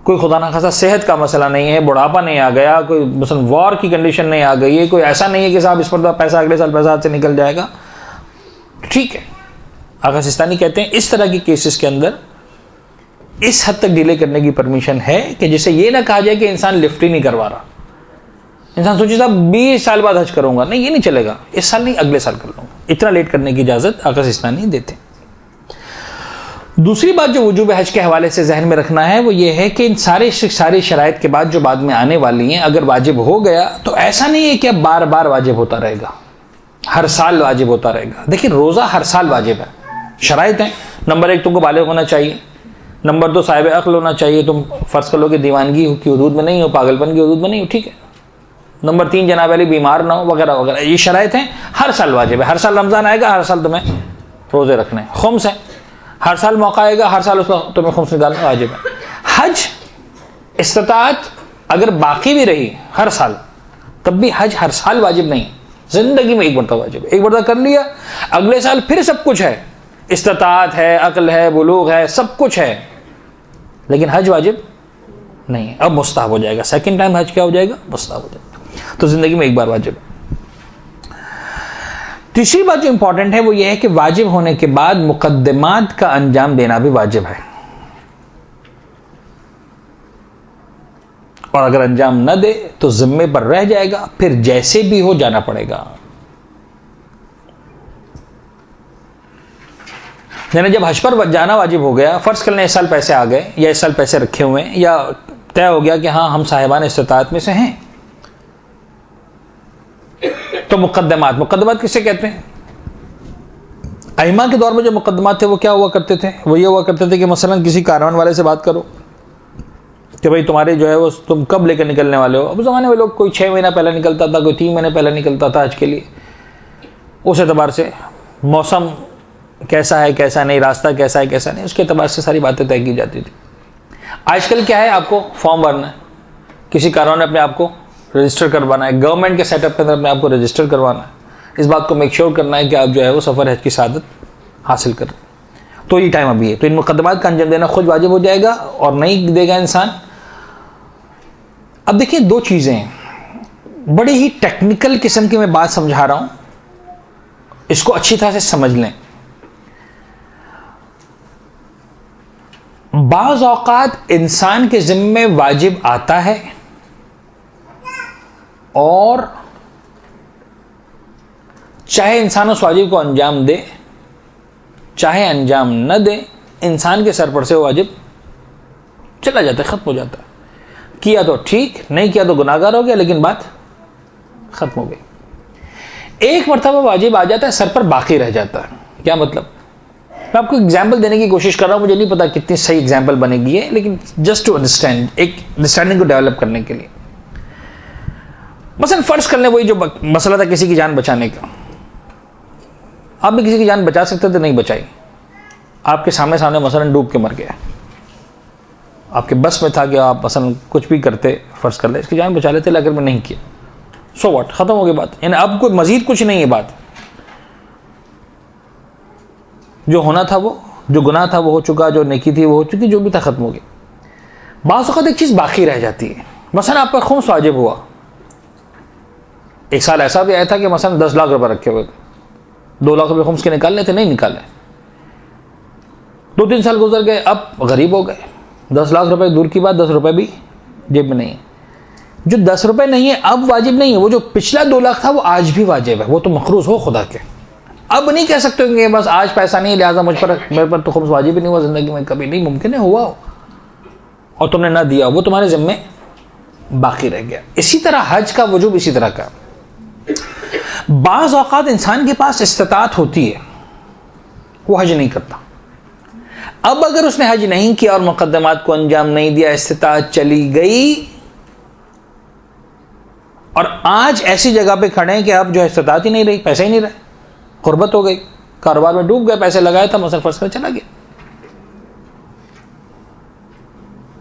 कोई खुदा ना खासा सेहत का मसला नहीं है, बुढ़ापा नहीं आ गया, कोई मसलन वॉर की कंडीशन नहीं आ गई है, कोई ऐसा नहीं है कि साहब इस पर पैसा अगले साल पैसा हाथ से निकल जाएगा, ठीक है। आगा सिस्तानी कहते हैं इस तरह की केसेस के अंदर इस हद तक डिले करने की परमिशन है कि जिसे ये ना कहा जाए कि इंसान लिफ्ट ही नहीं करवा रहा। इंसान सोचे साहब 20 साल बाद हज करूंगा, नहीं ये नहीं चलेगा, इस साल नहीं अगले साल कर लूंगा। इतना लेट करने की इजाजत आगा सिस्तानी देते हैं। दूसरी बात जो वजूब हज के हवाले से जहन में रखना है वो ये है कि इन सारी शराइत के बाद जो बाद में आने वाली हैं, अगर वाजिब हो गया तो ऐसा नहीं है कि अब बार बार वाजिब होता रहेगा, हर साल वाजिब होता रहेगा। देखिए रोज़ा हर साल वाजिब है, शराइत हैं। नंबर 1 तुमको बालिग होना चाहिए, नंबर 2 साहिब अक्ल होना चाहिए, तुम फर्ज कर लो कि दीवानगी की हदूद में नहीं हो, पागलपन की हदूद में नहीं हो, ठीक है। नंबर 3 जनाब वाली बीमार ना हो, वगैरह वगैरह, ये शराइत हैं, हर साल वाजिब है। हर साल रमज़ान आएगा, हर साल तुम्हें रोज़े रखने। खुम्स है, हर साल मौका आएगा, हर साल उसका तुम्हें खुम्स निकालना वाजिब है। हज इस्तिताअत अगर बाकी भी रही हर साल, तब भी हज हर साल वाजिब नहीं, जिंदगी में एक मरतबा वाजिब है। एक मरतबा कर लिया, अगले साल फिर सब कुछ है, इस्तिताअत है, अक्ल है, बुलूग है, सब कुछ है, लेकिन हज वाजिब नहीं है। अब मुस्ताहब हो जाएगा। सेकंड टाइम हज क्या हो जाएगा? मुस्ताहब हो जाएगा। तो जिंदगी में एक बार वाजिब है। तीसरी बात जो इंपॉर्टेंट है वो ये है कि वाजिब होने के बाद मुकद्दमात का अंजाम देना भी वाजिब है, और अगर अंजाम न दे तो जिम्मे पर रह जाएगा, फिर जैसे भी हो जाना पड़ेगा। यानी जब हज पर जाना वाजिब हो गया, फर्ज कर लें इस साल पैसे आ गए या इस साल पैसे रखे हुए हैं, या तय हो गया कि हाँ हम साहिबान इस्तिताअत में से हैं, तो मुकद्दमात किसे कहते हैं? अइमा के दौर में जो मुकद्दमात थे वो क्या हुआ करते थे? वो ये हुआ करते थे कि मसलन किसी कारवान वाले से बात करो कि भाई तुम्हारे जो है वो तुम कब लेकर निकलने वाले हो। अब ज़माने में लोग कोई 6 महीना पहले निकलता था, कोई 3 महीने पहले निकलता था हज के लिए। उस एतबार से मौसम कैसा है कैसा नहीं, रास्ता कैसा है कैसा नहीं, उसके एतबार से सारी बातें तय की जाती थी। आजकल क्या है, आपको फॉर्म भरना है, किसी कारवान ने अपने आप को रजिस्टर करवाना है, गवर्नमेंट के सेटअप के अंदर अपने आपको रजिस्टर करवाना है, इस बात को मेक श्योर करना है कि आप जो है वो सफ़र हज की सादत हासिल कर। तो ये टाइम अभी है, तो इन मुकद्दमात का अंजाम देना खुद वाजिब हो जाएगा, और नहीं देगा इंसान। अब देखिए दो चीज़ें हैं, बड़ी ही टेक्निकल किस्म की मैं बात समझा रहा हूं, इसको अच्छी तरह से समझ लें। बाज़ औक़ात इंसान के ज़िम्मे वाजिब आता है, और चाहे इंसान उस वाजिब को अंजाम दे चाहे अंजाम न दे, इंसान के सर पर से वो वाजिब चला जाता है, ख़त्म हो जाता है। किया तो ठीक, नहीं किया तो गुनाहगार हो गया, लेकिन बात ख़त्म हो गई। एक मरतबा वाजिब आ जाता है, सर पर बाकी रह जाता है। क्या मतलब? मैं आपको एग्जाम्पल देने की कोशिश कर रहा हूँ, मुझे नहीं पता कितनी सही एग्जाम्पल बनेगी है, लेकिन जस्ट टू अंडरस्टैंड, एक अंडरस्टैंडिंग को डेवलप करने के लिए। मसलन फ़र्ज कर लें वही जो मसला था किसी की जान बचाने का, आप भी किसी की जान बचा सकते थे, नहीं बचाई, आपके सामने मसलन डूब के मर गया, आपके बस में था कि आप मसलन कुछ भी करते, फ़र्ज कर ले इसकी जान बचा लेते, अगर मैं नहीं किया, सो व्हाट, ख़त्म हो गई बात। यानी अब कोई मज़ीद कुछ नहीं है बात, जो होना था वो, जो गुनाह था वो हो चुका, जो नेकी थी वो हो चुकी, जो भी था ख़त्म हो गया। बाज़ वक़्त एक चीज़ बाकी रह जाती है, मसलन आप पर खुम्स वाजिब हुआ। एक साल ऐसा भी आया था कि मसलन 10 लाख रुपए रखे हुए, 2 लाख रुपए खुम्स के निकालने थे, नहीं निकाले, 2-3 साल गुजर गए, अब गरीब हो गए, 10 लाख रुपए दूर की बात, 10 रुपए भी जेब में नहीं है। जो 10 रुपए नहीं है अब वाजिब नहीं है, वो जो पिछला 2 लाख था वो आज भी वाजिब है, वो तो मखरूज हो खुदा के। अब नहीं कह सकते कि बस आज पैसा नहीं लिहाजा मेरे पर तो खुम्स वाजिब ही नहीं हुआ जिंदगी में कभी, नहीं, मुमकिन है हुआ हो और तुमने ना दिया, वो तुम्हारे ज़िम्मे बाकी रह गया। इसी तरह हज का वजूब इसी तरह का, बाज़ औक़ात इंसान के पास इस्तिताअत होती है, वो हज नहीं करता। अब अगर उसने हज नहीं किया और मुकद्दमात को अंजाम नहीं दिया, इस्तिताअत चली गई, और आज ऐसी जगह पे खड़े हैं कि अब जो है इस्तिताअत ही नहीं रही, पैसे ही नहीं रहे, गुर्बत हो गई, कारोबार में डूब गए, पैसे लगाया था, मसलन फर्ज कर चला गया।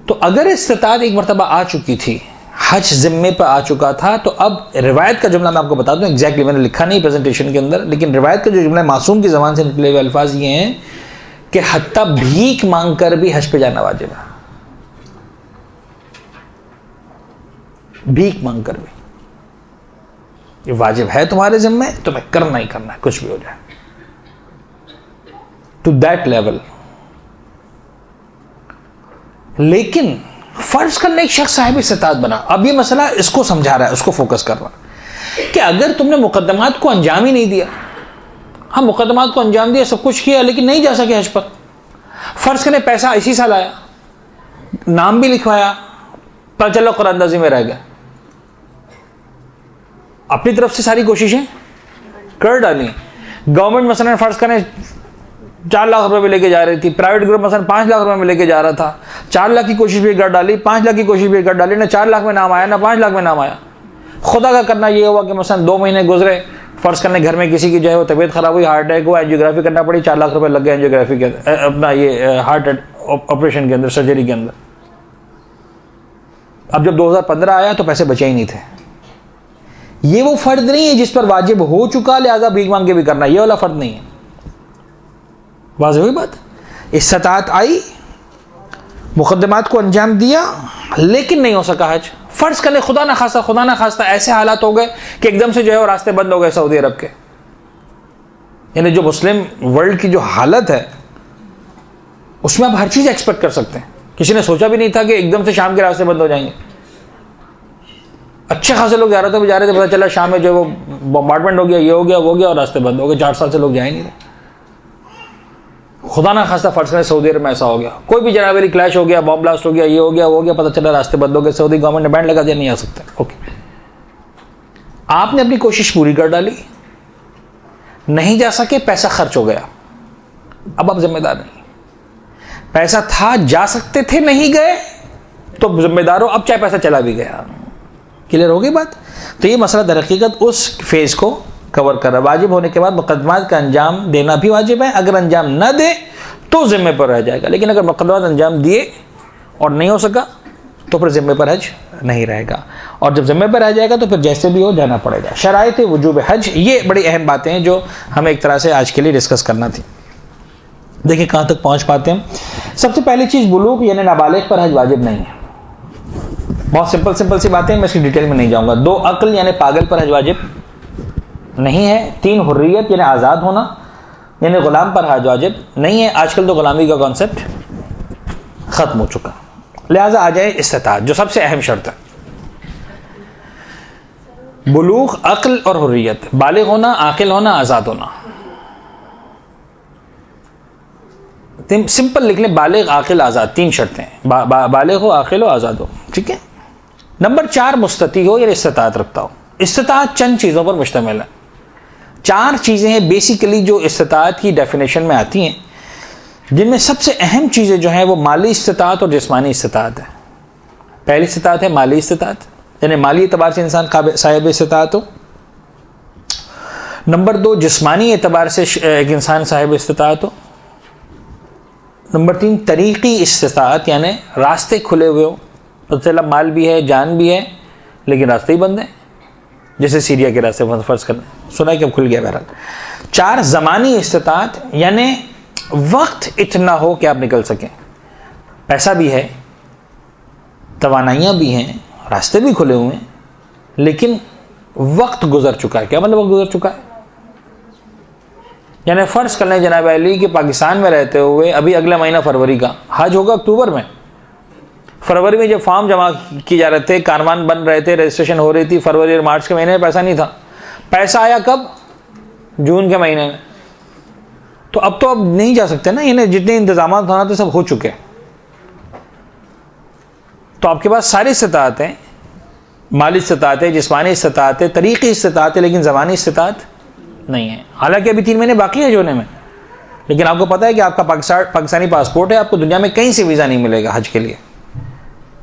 तो अगर इस्तिताअत एक मरतबा आ चुकी थी, हज जिम्मे पर आ चुका था, तो अब रिवायत का जुमला मैं आपको बता दूं, एग्जैक्टली मैंने लिखा नहीं प्रेजेंटेशन के अंदर, लेकिन रिवायत का जो जुमला मासूम की ज़बान से निकले हुए अल्फाज ये हैं कि हत्ता भीख मांग कर भी हज पे जाना वाजिब है, भीख मांग कर भी, ये वाजिब है तुम्हारे जिम्मे, तुम्हें करना ही करना है, कुछ भी हो जाए, टू दैट लेवल। लेकिन फर्ज करने एक शख्स साहिब इस्तिताअत बना, अब ये मसला इसको समझा रहा है, उसको फोकस कर रहा है कि अगर तुमने मुकद्दमात को अंजाम ही नहीं दिया, हाँ मुकद्दमात को अंजाम दिया, सब कुछ किया, लेकिन नहीं जा सके हज पर, फर्ज करने पैसा इसी साल आया, नाम भी लिखवाया, पर चलो कुरानंदाजी में रह गया, अपनी तरफ से सारी कोशिशें कर डाली, गवर्नमेंट मसलन फर्ज करें 4 लाख रुपए में लेके जा रही थी, प्राइवेट ग्रुप मसलन 5 लाख रुपए में लेके जा रहा था, 4 लाख की कोशिश भी कर डाली, 5 लाख की कोशिश भी कर डाली, ना 4 लाख में नाम आया ना 5 लाख में नाम आया। खुदा का करना ये हुआ कि मसलन 2 महीने गुजरे, फर्ज करने घर में किसी की जो है वो तबीयत खराब हुई, हार्ट अटैक हुआ, एंजियोग्राफी करना पड़ी, 4 लाख रुपए लग गए एंजियोग्राफी के अंदर, अपना ये हार्ट ऑपरेशन के अंदर, सर्जरी के अंदर। अब जब 2015 आया तो पैसे बचे ही नहीं थे। ये वो फर्ज नहीं है जिस पर वाजिब हो चुका लिहाजा भीख मांग के भी करना, ये वाला फर्ज नहीं है। वाज़ेह हुई बात। इस्तिताअत आई, मुकद्दमात को अंजाम दिया, लेकिन नहीं हो सका हज। फर्ज कर ले खुदा ना खास्ता ऐसे हालात हो गए कि एकदम से जो है वो रास्ते बंद हो गए सऊदी अरब के। यानी जो मुस्लिम वर्ल्ड की जो हालत है उसमें आप हर चीज एक्सपेक्ट कर सकते हैं। किसी ने सोचा भी नहीं था कि एकदम से शाम के रास्ते बंद हो जाएंगे। अच्छे खासे लोग जा रहे थे, पता चला शाम में जो वो बॉम्बार्डमेंट हो गया, ये हो गया, वो गया, और रास्ते बंद हो गए। 4 साल से लोग जा ही नहीं रहे। खुदा ना खास्ता फर्ज करें सऊदी अरब में ऐसा हो गया, कोई भी जनाबेली क्लैश हो गया, बॉम्ब ब्लास्ट हो गया, ये हो गया, वो हो गया, पता चला रास्ते बंद हो गए, सऊदी गवर्नमेंट ने बैन लगा दिया, नहीं आ सकते। ओके, आपने अपनी कोशिश पूरी कर डाली, नहीं जा सके, पैसा खर्च हो गया, अब आप जिम्मेदार नहीं। पैसा था, जा सकते थे, नहीं गए, तो जिम्मेदार हो, अब चाहे पैसा चला भी गया। क्लियर हो गई बात। तो ये मसला दरहकीकत उस फेज को कवर कर रहा है। वाजिब होने के बाद मुकद्दमात का अंजाम देना भी वाजिब है, अगर अंजाम न दे तो जिम्मे पर रह जाएगा, लेकिन अगर मुकद्दमात अंजाम दिए और नहीं हो सका तो फिर जिम्मे पर हज नहीं रहेगा, और जब जिम्मे पर रह जाएगा तो फिर जैसे भी हो जाना पड़ेगा। शराइत वजूब हज, ये बड़ी अहम बातें हैं जो हमें एक तरह से आज के लिए डिस्कस करना थी। देखिए कहाँ तक पहुँच पाते हैं। सबसे पहली चीज़, बुलूग यानी नाबालिग पर हज वाजिब नहीं है। बहुत सिंपल सी बातें, मैं इसकी डिटेल में नहीं जाऊँगा। 2 अक्ल यानी पागल पर हज वाजिब नहीं है। 3 हुर्रियत यानी आज़ाद होना, यानी गुलाम पर हज वाजिब नहीं है। आजकल तो गुलामी का कॉन्सेप्ट ख़त्म हो चुका। लिहाजा आ जाए इस्तिताअत, जो सबसे अहम शर्त है। बुलूग, अक्ल और हुर्रियत, बालिग होना, आकिल होना, आज़ाद होना। सिंपल लिख लें, बालिग, आकिल, आज़ाद, 3 शर्तें हैं। बालिग हो, आकिल हो, आज़ाद हो, ठीक है। नंबर 4, मुस्तती हो यानी इस्तिताअत रखता हो। इस्तिताअत चंद चीज़ों पर मुश्तमिल है। 4 चीज़ें हैं बेसिकली जो इस्तिताअत की डेफिनेशन में आती हैं, जिनमें सबसे अहम चीज़ें जो हैं वो माली इस्तिताअत और जिस्मानी इस्तिताअत है। पहली इस्तिताअत है माली इस्तिताअत, यानी माली एतबार से इंसान साहिब इस्तिताअत हो। नंबर 2, जिस्मानी एतबार से एक इंसान साहिब इस्तिताअत हो। नंबर 3, तरीक़ी इस्तिताअत यानी रास्ते खुले हुए हो, पता चला माल भी है, जान भी है, लेकिन रास्ते ही बंद हैं, जैसे सीरिया के रास्ते फर्ज करने, सुना कि अब खुल गया बहरहाल। 4, ज़मानी इस्तिताअत यानी वक्त इतना हो कि आप निकल सकें, पैसा भी है, तवानाइयाँ भी हैं, रास्ते भी खुले हुए हैं, लेकिन वक्त गुजर चुका है। क्या मतलब वक्त गुजर चुका है? यानी फ़र्ज़ कर लें जनाब अली कि पाकिस्तान में रहते हुए अभी अगला महीना फरवरी का हज होगा, अक्टूबर में, फरवरी में जब फॉर्म जमा किए जा रहे थे, कारवान बन रहे थे, रजिस्ट्रेशन हो रही थी, फरवरी और मार्च के महीने में पैसा नहीं था। पैसा आया कब? जून के महीने में। तो अब नहीं जा सकते ना, यानी जितने इंतजाम होना थे सब हो चुके। तो आपके पास सारी इस्तिताअत हैं, माली इस्तिताअत है, जिस्मानी इस्तिताअत है, तरीक़ी इस्तिताअत है, लेकिन ज़बानी इस्तिताअत नहीं है। हालांकि अभी 3 महीने बाकी है जोने में, लेकिन आपको पता है कि आपका पाकिस्तानी पासपोर्ट है, आपको दुनिया में कहीं से वीज़ा नहीं मिलेगा हज के लिए।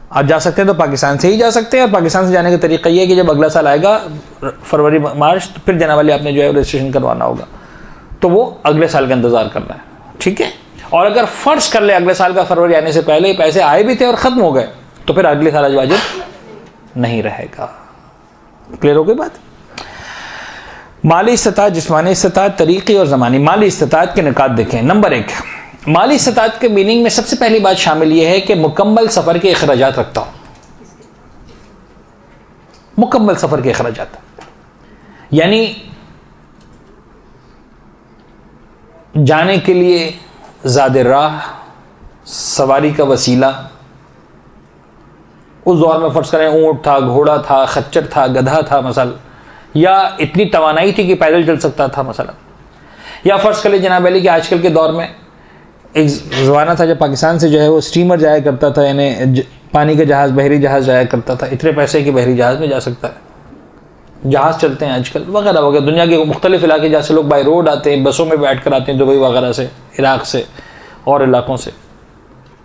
आप जा सकते हैं तो पाकिस्तान से ही जा सकते हैं, और पाकिस्तान से जाने का तरीका ये है कि जब अगला साल आएगा फरवरी मार्च, तो फिर जाने वाले आपने जो है रजिस्ट्रेशन करवाना होगा, तो वो अगले साल का इंतज़ार करना है, ठीक है। और अगर फ़र्ज़ कर ले अगले साल का फरवरी आने से पहले पैसे आए भी थे और ख़त्म हो गए, तो फिर अगले साल हज वाजिब नहीं रहेगा। क्लियर हो गई बात। माली इस्तिताअत, जिस्मानी इस्तिताअत, तरीक़ी और ज़मानी। माली इस्तिताअत के निकात देखें। नंबर 1, माली इस्तिताअत के मीनिंग में सबसे पहली बात शामिल यह है कि मुकम्मल सफ़र के अखराजात रखता हो। मुकम्मल सफ़र के अखराजात यानी जाने के लिए ज़ाद राह, सवारी का वसीला। उस दौर में फ़र्ज़ करें ऊँट था, घोड़ा था, खच्चर था, गधा था मसल, या इतनी तवानाई थी कि पैदल चल सकता था मसला। या फ़र्ज़ कर ले जनाब अली कि आजकल के दौर में एक ज़माना था जब पाकिस्तान से जो है वो स्टीमर जाया करता था, यानी पानी का जहाज़, बहरी जहाज़ जाया करता था। इतने पैसे कि बहरी जहाज़ में जा सकता है, जहाज़ चलते हैं आजकल वगैरह वगैरह। दुनिया के मुख्तलिफ इलाके जैसे लोग बाई रोड आते हैं, बसों में बैठ कर आते हैं, दुबई वगैरह से, इराक़ से और इलाक़ों से।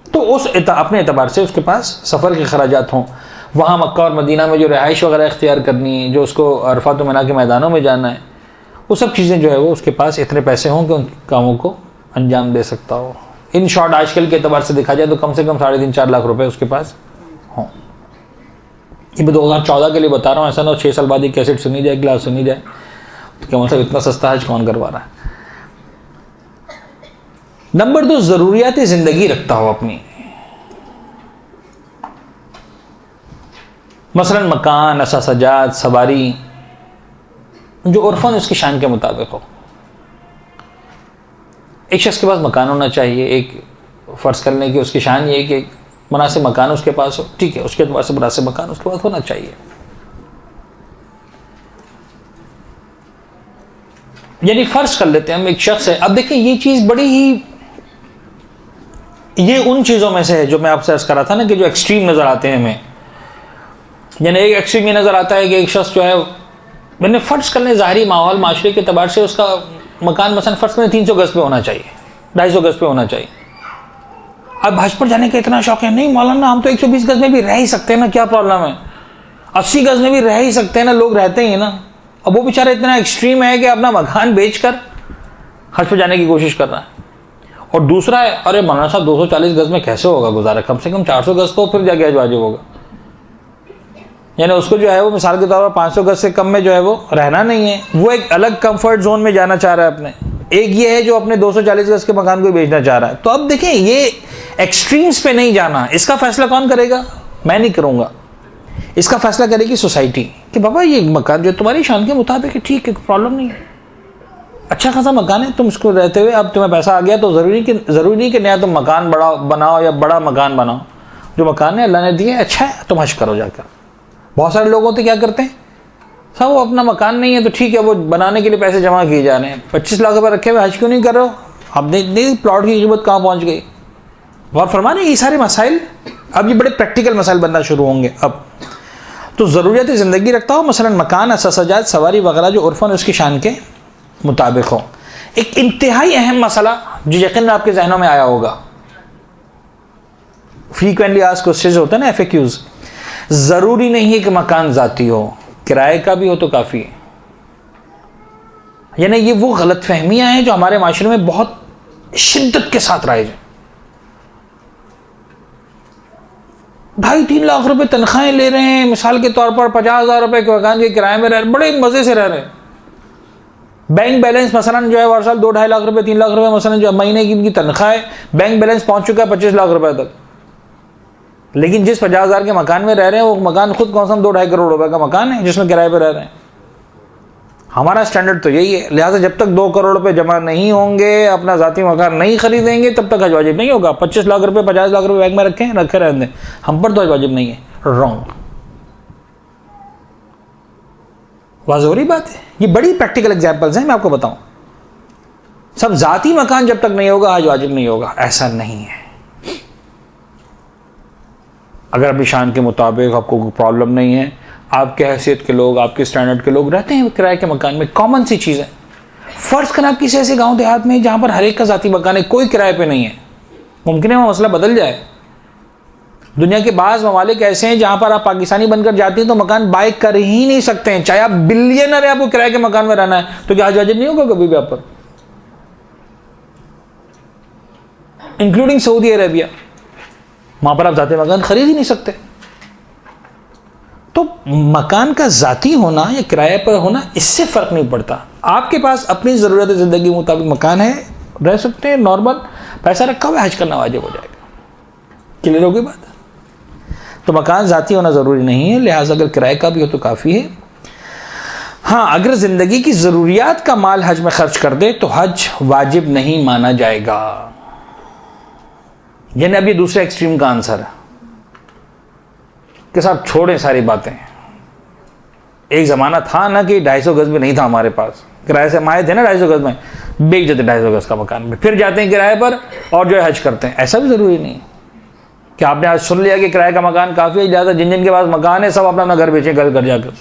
तो उस अपने एतबार से उसके पास सफ़र के खराजात हों, वहाँ मक्का और मदीना में जो रिहाइश वगैरह इख्तियार करनी है, जो उसको अरफात व मिना के मैदानों में जाना है, वो सब चीज़ें जो है वो उसके पास इतने पैसे हों कि उन कामों को अंजाम दे सकता हो। इन शॉर्ट आजकल के एतबार से देखा जाए तो कम से कम 3.5-4 लाख रुपए उसके पास हों। ये मैं 2014 के लिए बता रहा हूँ, ऐसा ना 6 साल बाद ही कैसेट सुनी जाए, क्लास सुनी जाए, तो क्या मतलब इतना सस्ता हज कौन करवा रहा है। नंबर 2, ज़रूरियात ज़िंदगी रखता हो अपनी, मसलन मकान, असासजात, सवारी, जो उर्फन उसकी शान के मुताबिक हो। एक शख्स के पास मकान होना चाहिए, एक फ़र्ज़ करने की उसकी शान ये है कि मुनासिब मकान उसके पास हो, ठीक है, उसके एतबार से मुनासिब मकान उसके पास होना चाहिए। यानी फ़र्ज़ कर लेते हैं हम एक शख्स है, अब देखिए ये चीज़ बड़ी ही, ये उन चीज़ों में से है जो मैं आपसे अर्ज़ कर रहा था ना कि जो एक्सट्रीम नज़र आते हैं हमें। यानी एक एक्सट्रीम ये नज़र आता है कि एक शख्स जो है, मैंने फ़र्ज़ कर लें ज़ाहरी माहौल माशरे के एतबार से उसका मकान मसलन फ़र्ज़ करें 300 गज़ पे होना चाहिए, 250 गज़ पे होना चाहिए। अब हज पर जाने का इतना शौक है, नहीं मौलाना हम तो 120 गज़ में भी रह ही सकते हैं ना, क्या प्रॉब्लम है, 80 गज़ में भी रह ही सकते हैं ना, लोग रहते ही हैं ना। अब वो बेचारा इतना एक्सट्रीम है कि अपना मकान बेचकर हज पर जाने की कोशिश कर रहा है। और दूसरा है, अरे मौलाना साहब 240 गज़ में कैसे होगा गुजारा, कम से कम 400 गज़ तो फिर जाके हज वाजिब होगा। यानी उसको जो है वो मिसाल के तौर पर 500 गज़ से कम में जो है वो रहना नहीं है, वो एक अलग कंफर्ट जोन में जाना चाह रहा है अपने। एक ये है जो अपने 240 गज़ के मकान को बेचना चाह रहा है। तो अब देखें, ये एक्सट्रीम्स पे नहीं जाना, इसका फैसला कौन करेगा, मैं नहीं करूँगा, इसका फैसला करेगी सोसाइटी कि बाबा ये मकान जो तुम्हारी शान के मुताबिक है, ठीक है, प्रॉब्लम नहीं है, अच्छा खासा मकान है, तुम इसको रहते हुए अब तुम्हें पैसा आ गया तो ज़रूरी नहीं कि नया तुम मकान बड़ा बनाओ या बड़ा मकान बनाओ। जो मकान है अल्लाह ने दिया है, अच्छा है, तुम हज करो जाकर। बहुत सारे लोग होते क्या करते हैं, सब वो अपना मकान नहीं है तो ठीक है, वो बनाने के लिए पैसे जमा किए जा रहे हैं, 25 लाख रुपये रखे हुए, हज क्यों नहीं कर रहे हो, अब नहीं प्लॉट की कीमत कहाँ पहुँच गई। और फरमा रहे ये सारे मसाइल, अब ये बड़े प्रैक्टिकल मसाइल बनना शुरू होंगे अब। तो ज़रूरियात ज़िंदगी रखता हो, मसलन मकान, असासजात, सवारी वगैरह जो उर्फन उसकी शान के मुताबिक हो। एक इंतहाई अहम मसला जो यकीन आपके जहनों में आया होगा, फ्रीक्वेंटली आस्क्ड क्वेश्चंस होते हैं ना, FAQs, ज़रूरी नहीं है कि मकान ज़ाती हो, किराए का भी हो तो काफ़ी है। यानी ये वो गलत फहमियाँ हैं जो हमारे माशरे में बहुत शिद्दत के साथ राइज है। भाई 3 लाख रुपए तनख्वाहें ले रहे हैं, मिसाल के तौर पर 50,000 रुपए के मकान के किराए में रह रहे, बड़े मज़े से रह रहे हैं। बैंक बैलेंस मसलन जो है हर साल 2-2.5 लाख रुपए 3 लाख रुपए मसलन जो महीने की इनकी तनख्वाह है, बैंक बैलेंस पहुंच चुका है 25 लाख रुपए तक। लेकिन जिस 50,000 के मकान में रह रहे हैं वो मकान खुद कौन सा 2-2.5 करोड़ रुपए का मकान है जिसमें किराए पे रह रहे हैं। हमारा स्टैंडर्ड तो यही है, लिहाजा जब तक 2 करोड़ रुपए जमा नहीं होंगे, अपना ज़ाती मकान नहीं खरीदेंगे, तब तक हज वाजिब नहीं होगा। 25 लाख रुपए 50 लाख रुपए बैंक में रखे रहने दें, हम पर तो हज वाजिब नहीं है। रॉन्ग, वाज़ोरी बात है। ये बड़ी प्रैक्टिकल एग्जांपल्स हैं, मैं आपको बताऊं। सब ज़ाती मकान जब तक नहीं होगा हज वाजिब नहीं होगा, ऐसा नहीं है। अगर अपनी शान के मुताबिक आपको कोई प्रॉब्लम नहीं है, आपके हैसियत के लोग, आपके स्टैंडर्ड के लोग रहते हैं किराए के मकान में, कॉमन सी चीज़ है। फ़र्ज़ करें आप किसी ऐसे गांव देहात में जहां पर हर एक का ज़ाती मकान है, कोई किराए पे नहीं है, मुमकिन है वो मसला बदल जाए। दुनिया के बाज़ ममालिक ऐसे हैं जहां पर आप पाकिस्तानी बनकर जाते हैं तो मकान बाय कर ही नहीं सकते हैं, चाहे आप बिलियनर है, आपको किराए के मकान में रहना है, तो क्या हज वाजिब नहीं होगा कभी भी आप पर, इंक्लूडिंग सऊदी अरेबिया, वहां पर आप ज़ाती मकान खरीद ही नहीं सकते। तो मकान का ज़ाती होना या किराए पर होना, इससे फ़र्क नहीं पड़ता। आपके पास अपनी ज़रूरत ज़िंदगी के मुताबिक मकान है, रह सकते हैं, नॉर्मल पैसा रखा हुआ है, हज करना वाजिब हो जाएगा। क्लियर होगी बात। तो मकान ज़ाती होना ज़रूरी नहीं है, लिहाजा अगर किराए का भी हो तो काफ़ी है। हाँ, अगर ज़िंदगी की ज़रूरियात का माल हज में खर्च कर दे तो हज वाजिब नहीं माना जाएगा। यानी अब ये दूसरे एक्सट्रीम का आंसर है कि साहब छोड़ें सारी बातें। एक ज़माना था ना कि 250 गज़ भी नहीं था हमारे पास, किराए से हम आए थे ना 250 गज़ में, बेच देते 250 गज़ का मकान में, फिर जाते हैं किराए पर और जो है हज करते हैं। ऐसा भी ज़रूरी नहीं है कि आपने आज सुन लिया कि किराए का मकान काफ़ी है, ज़्यादा जिन जिन के पास मकान है सब अपना अपना घर बेचें घर घर जाकर,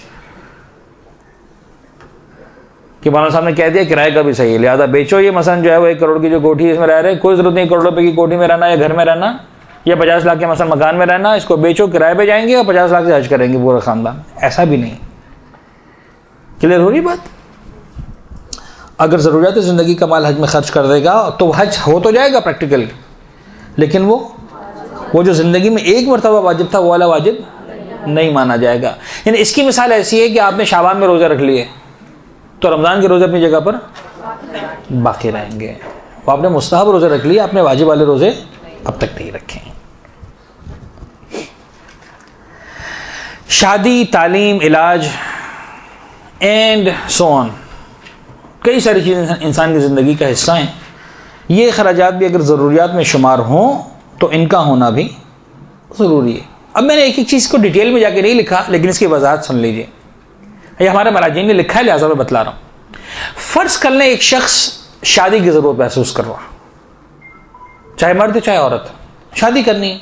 कि मौलाना साहब ने कह दिया किराए का भी सही है लिहाजा बेचो। ये मसलन जो है वो 1 करोड़ की जो कोठी इसमें रह रहे हैं, कोई ज़रूरत नहीं करोड़ रुपए की कोठी में रहना या घर में रहना या 50 लाख के मसलन मकान में रहना, इसको बेचो, किराए पे जाएंगे और 50 लाख से हज करेंगे पूरा ख़ानदान। ऐसा भी नहीं। क्लियर हो रही बात। अगर ज़रूरत ज़िंदगी का माल हज में खर्च कर देगा तो हज हो तो जाएगा प्रैक्टिकली, लेकिन वो जो ज़िंदगी में एक मरतबा वाजिब था वो वाला वाजिब नहीं माना जाएगा। यानी इसकी मिसाल ऐसी है कि आपने शाबान में रोज़ा रख लिए तो रमज़ान के रोज़े अपनी जगह पर बाकी रहेंगे। वो आपने मुस्तहब रोज़े रख लिए, आपने वाजिब वाले रोज़े अब तक नहीं रखे। शादी, तालीम, इलाज एंड सो ऑन, कई सारी चीज़ें इंसान की ज़िंदगी का हिस्सा हैं। ये अखराजात भी अगर ज़रूरियात में शुमार हों तो इनका होना भी ज़रूरी है। अब मैंने एक एक चीज़ को डिटेल में जाके नहीं लिखा, लेकिन इसकी वजाहत सुन लीजिए। ये हमारे मराजीन ने लिखा है, लिहाजा मैं बतला रहा हूँ। फ़र्ज़ कर लें एक शख्स शादी की ज़रूरत महसूस कर रहा, चाहे मर्द चाहे औरत, शादी करनी है,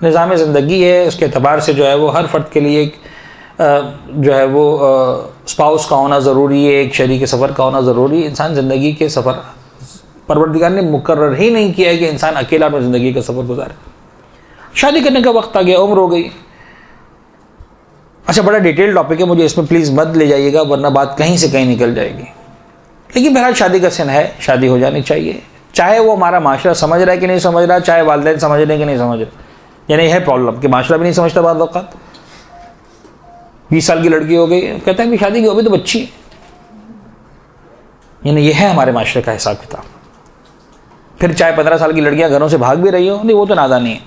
निज़ाम ज़िंदगी है, उसके एतबार से जो है वो हर फ़र्द के लिए एक जो है वो स्पाउस का होना ज़रूरी है, एक शरीक सफ़र का होना ज़रूरी है। इंसान ज़िंदगी के सफ़र परवरदिगार ने मुकर्रर ही नहीं किया है कि इंसान अकेला अपनी ज़िंदगी का सफ़र गुजारे। शादी करने का वक्त आ गया, उम्र हो गई। अच्छा, बड़ा डिटेल टॉपिक है, मुझे इसमें प्लीज़ मत ले जाइएगा वरना बात कहीं से कहीं निकल जाएगी। लेकिन बहरहाल शादी का सिन है, शादी हो जानी चाहिए, चाहे वो हमारा माशरा समझ रहा है कि नहीं समझ रहा, चाहे वालिदैन समझ रहे हैं कि नहीं समझ रहे। यानी है प्रॉब्लम कि माशरा भी नहीं समझता। बाद वक़्त 20 साल की लड़की हो गई, कहता है कि शादी की अभी तो बच्ची है। यानी यह है हमारे माशरे का हिसाब किताब। फिर चाहे 15 साल की लड़कियां घरों से भाग भी रही हो, नहीं वो तो नादानी है।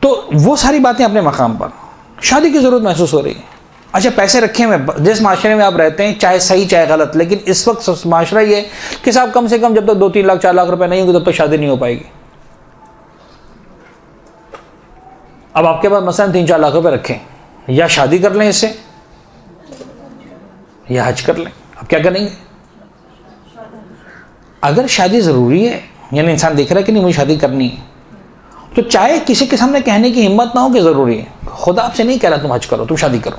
तो वो सारी बातें अपने मकाम पर, शादी की ज़रूरत महसूस हो रही है। अच्छा, पैसे रखे हुए जिस माशरे में आप रहते हैं, चाहे सही चाहे गलत, लेकिन इस वक्त माशरा ये कि साहब कम से कम जब तक 2-3 लाख 4 लाख रुपए नहीं होंगे तब तक शादी नहीं हो पाएगी। अब आपके पास मसलन 3-4 लाख रुपए रखें, या शादी कर लें इससे या हज कर लें। अब क्या करेंगे? अगर शादी ज़रूरी है, यानी इंसान देख रहा है कि नहीं मुझे शादी करनी है, तो चाहे किसी के सामने कहने की हिम्मत ना हो कि ज़रूरी है, खुदा आपसे नहीं कह रहा तुम हज करो, तुम शादी करो।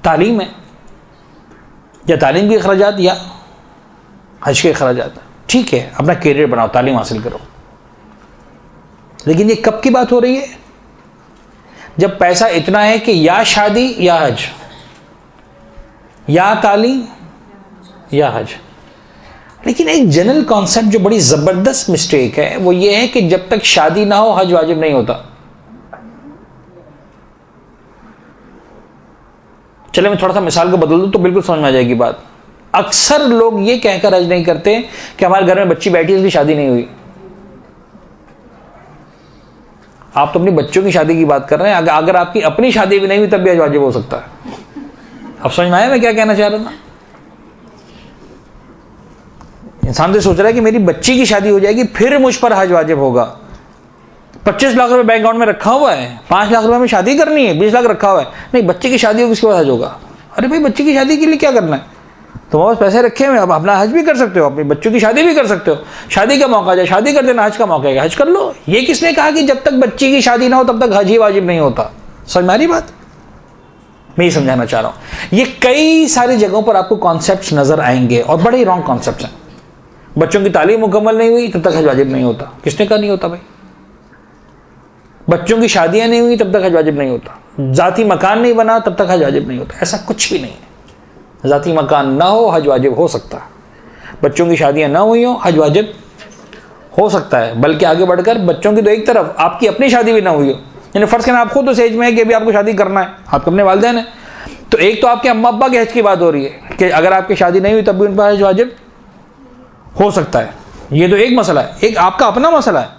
तालीम है, या तालीम के अखराजात या हज के अखराजात, ठीक है, अपना कैरियर बनाओ, तालीम हासिल करो। लेकिन ये कब की बात हो रही है? जब पैसा इतना है कि या शादी या हज, या तालीम या हज। लेकिन एक जनरल कॉन्सेप्ट जो बड़ी ज़बरदस्त मिस्टेक है वो ये है कि जब तक शादी ना हो हज वाजिब नहीं होता। चले मैं थोड़ा सा मिसाल को बदल दूं तो बिल्कुल समझ में आ जाएगी बात। अक्सर लोग ये कहकर हज नहीं करते कि हमारे घर में बच्ची बैठी है इसकी शादी नहीं हुई। आप तो अपनी बच्चों की शादी की बात कर रहे हैं, अगर आपकी अपनी शादी भी नहीं हुई तब भी हज वाजिब हो सकता है। अब समझ में आया मैं क्या कहना चाह रहा था? इंसान तो सोच रहा है कि मेरी बच्ची की शादी हो जाएगी फिर मुझ पर हज वाजिब होगा। 25 लाख रुपए बैंक अकाउंट में रखा हुआ है, 5 लाख रुपए में शादी करनी है, 20 लाख रखा हुआ है, नहीं बच्चे की शादी होगी उसके बाद हज होगा। अरे भाई बच्ची की शादी के लिए क्या करना है? तुम्हारे पास पैसे रखे हुए, अब अपना हज भी कर सकते हो, अपनी बच्चों की शादी भी कर सकते हो। शादी का मौका जाए शादी कर देना, हज का मौका है हज कर लो। ये किसने कहा कि जब तक बच्ची की शादी ना हो तब तक हज ही वाजिब नहीं होता? समझ में आ रही बात? मैं ये समझाना चाह रहा हूं। ये कई सारी जगहों पर आपको कॉन्सेप्ट्स नजर आएंगे और बड़े ही रॉन्ग कॉन्सेप्ट्स हैं। बच्चों की तालीम मुकम्मल नहीं हुई तब तक हज वाजिब नहीं होता। किसने कहा नहीं होता भाई? बच्चों की शादियां नहीं हुई तब तक हज वाजिब नहीं होता। जाती मकान नहीं बना तब तक हज वाजिब नहीं होता। ऐसा कुछ भी नहीं है। जाती मकान ना हो हज वाजिब हो सकता है, बच्चों की शादियां ना हुई हो हज वाजिब हो सकता है। बल्कि आगे बढ़कर बच्चों की तो एक तरफ आपकी अपनी शादी भी ना हुई हो, यानी फर्ज करना आप खुद उस एज में है कि अभी आपको शादी करना है, आपके अपने वालिदैन है, तो एक तो आपके अम्मा अब्बा के हज की बात हो रही है कि अगर आपकी शादी नहीं हुई तब भी उन पर हज वाजिब हो सकता है। ये तो एक मसला है। एक आपका अपना मसला है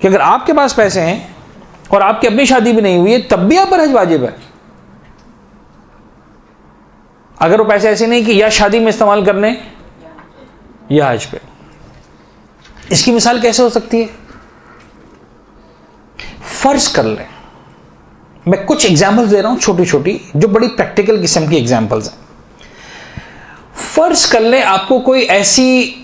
कि अगर आपके पास पैसे हैं और आपकी अपनी शादी भी नहीं हुई है तब भी आप पर हज वाजिब है। अगर वो पैसे ऐसे नहीं कि या शादी में इस्तेमाल करने या हज पे। इसकी मिसाल कैसे हो सकती है? फर्ज कर लें, मैं कुछ एग्जाम्पल्स दे रहा हूं छोटी छोटी जो बड़ी प्रैक्टिकल किस्म की एग्जाम्पल्स हैं। फर्ज कर लें आपको कोई ऐसी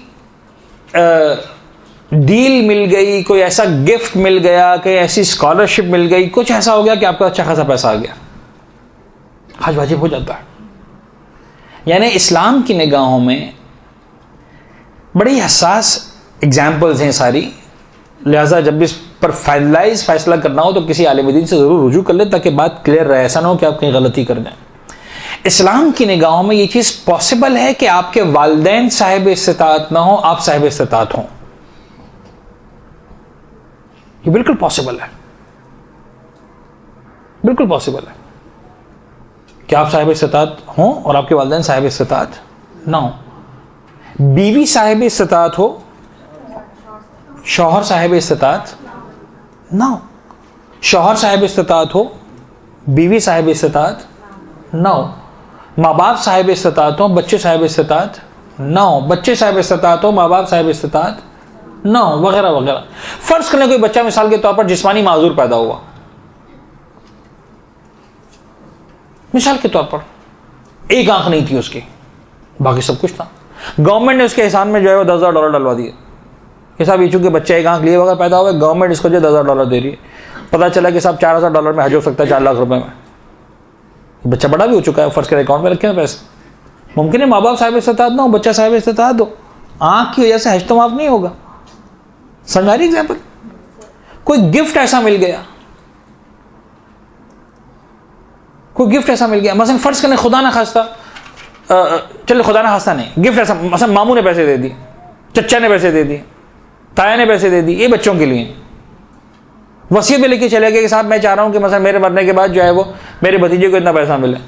डील मिल गई, कोई ऐसा गिफ्ट मिल गया, कोई ऐसी स्कॉलरशिप मिल गई, कुछ ऐसा हो गया कि आपका अच्छा खासा पैसा आ गया, हज वाजिब हो जाता है। यानी इस्लाम की निगाहों में बड़ी हसास एग्जाम्पल्स हैं सारी, लिहाजा जब भी इस पर फाइनलाइज फैसला करना हो तो किसी आलिम दीन से ज़रूर रुजू कर ले ताकि बात क्लियर रहे। ऐसा ना हो कि आप कहीं गलती कर दें। इस्लाम की निगाहों में ये चीज़ पॉसिबल है कि आपके वालिदैन साहिब इस्तिताअत ना हो, आप साहिब इस्तिताअत हों। ये बिल्कुल पॉसिबल है, बिल्कुल पॉसिबल है कि आप साहिब इस्तिताअत हों और आपके वालिदैन साहिब इस्तिताअत ना हो। बीवी साहिब इस्तिताअत हो, शौहर साहिब इस्तिताअत ना हो। शौहर साहिब इस्तिताअत हो, बीवी साहिब इस्तिताअत ना हो। माँ बाप साहिब इस्तिताअत हो, बच्चे साहिब इस्तिताअत ना हो। बच्चे साहिब इस्तिताअत हो, माँ बाप साहिब इस्तिताअत ना हो, वगैरह वगैरह। फर्ज करें कोई बच्चा मिसाल के तौर पर जिस्मानी माजूर पैदा हुआ, मिसाल के तौर पर एक आंख नहीं थी उसकी, बाकी सब कुछ था। गवर्नमेंट ने उसके एहसान में जो है वो $10,000 डलवा दिए कि साहब ये चूंकि बच्चा एक आंख लिए बगैर पैदा हुआ है, गवर्नमेंट इसको जो $10,000 दे रही है। पता चला कि साहब $4,000 में हज हो सकता है, 4 लाख रुपए में। बच्चा बड़ा भी हो चुका है, फर्ज करें अकाउंट में रखे हैं पैसे। मुमकिन है माँ बाप साहिब इस्तिताअत ना हो, बच्चा साहिब इस्तिताअत हो, आंख की वजह से हज तो माफ नहीं होगा। समझ आ रही एग्जाम्पल? कोई गिफ्ट ऐसा मिल गया, कोई गिफ्ट ऐसा मिल गया, मसलन फर्ज करें खुदा ना खास्ता, चलो खुदा ना खास्ता नहीं, गिफ्ट ऐसा, मसलन मामू ने पैसे दे दिए, चचा ने पैसे दे दिए, ताया ने पैसे दे दिए, ये बच्चों के लिए वसीयत में लेके चले गए कि साहब मैं चाह रहा हूं कि मसलन मेरे मरने के बाद जो है वो मेरे भतीजे को इतना पैसा मिले।